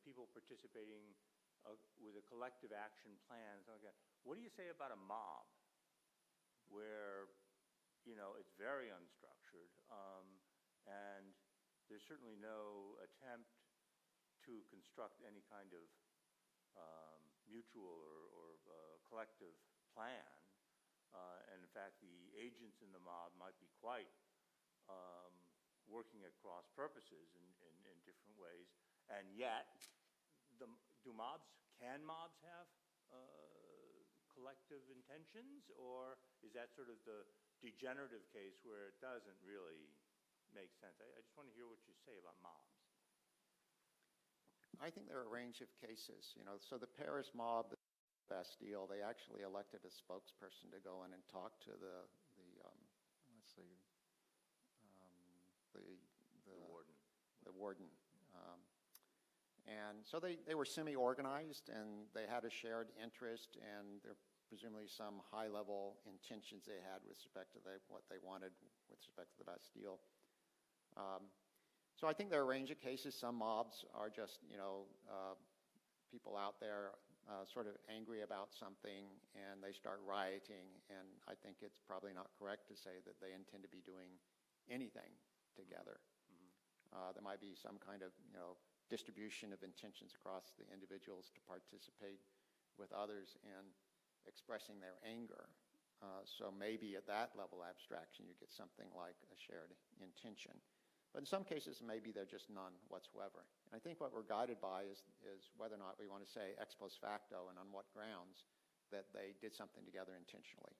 people participating with a collective action plan, something like that. What do you say about a mob, where it's very unstructured, and there's certainly no attempt to construct any kind of mutual or collective plan, and in fact the agents in the mob might be quite working at cross purposes in different ways, and yet can mobs have collective collective intentions, or is that sort of the degenerative case where it doesn't really make sense? I just want to hear what you say about mobs. I think there are a range of cases. So the Paris mob, the Bastille, they actually elected a spokesperson to go in and talk to the warden. The warden. And so they were semi-organized, and they had a shared interest, and there are presumably some high-level intentions they had with respect to what they wanted with respect to the Bastille. So I think there are a range of cases. Some mobs are just, people out there sort of angry about something, and they start rioting, and I think it's probably not correct to say that they intend to be doing anything together. There might be some kind of, distribution of intentions across the individuals to participate with others in expressing their anger. So maybe at that level of abstraction, you get something like a shared intention. But in some cases, maybe they're just none whatsoever. And I think what we're guided by is whether or not we want to say ex post facto and on what grounds that they did something together intentionally.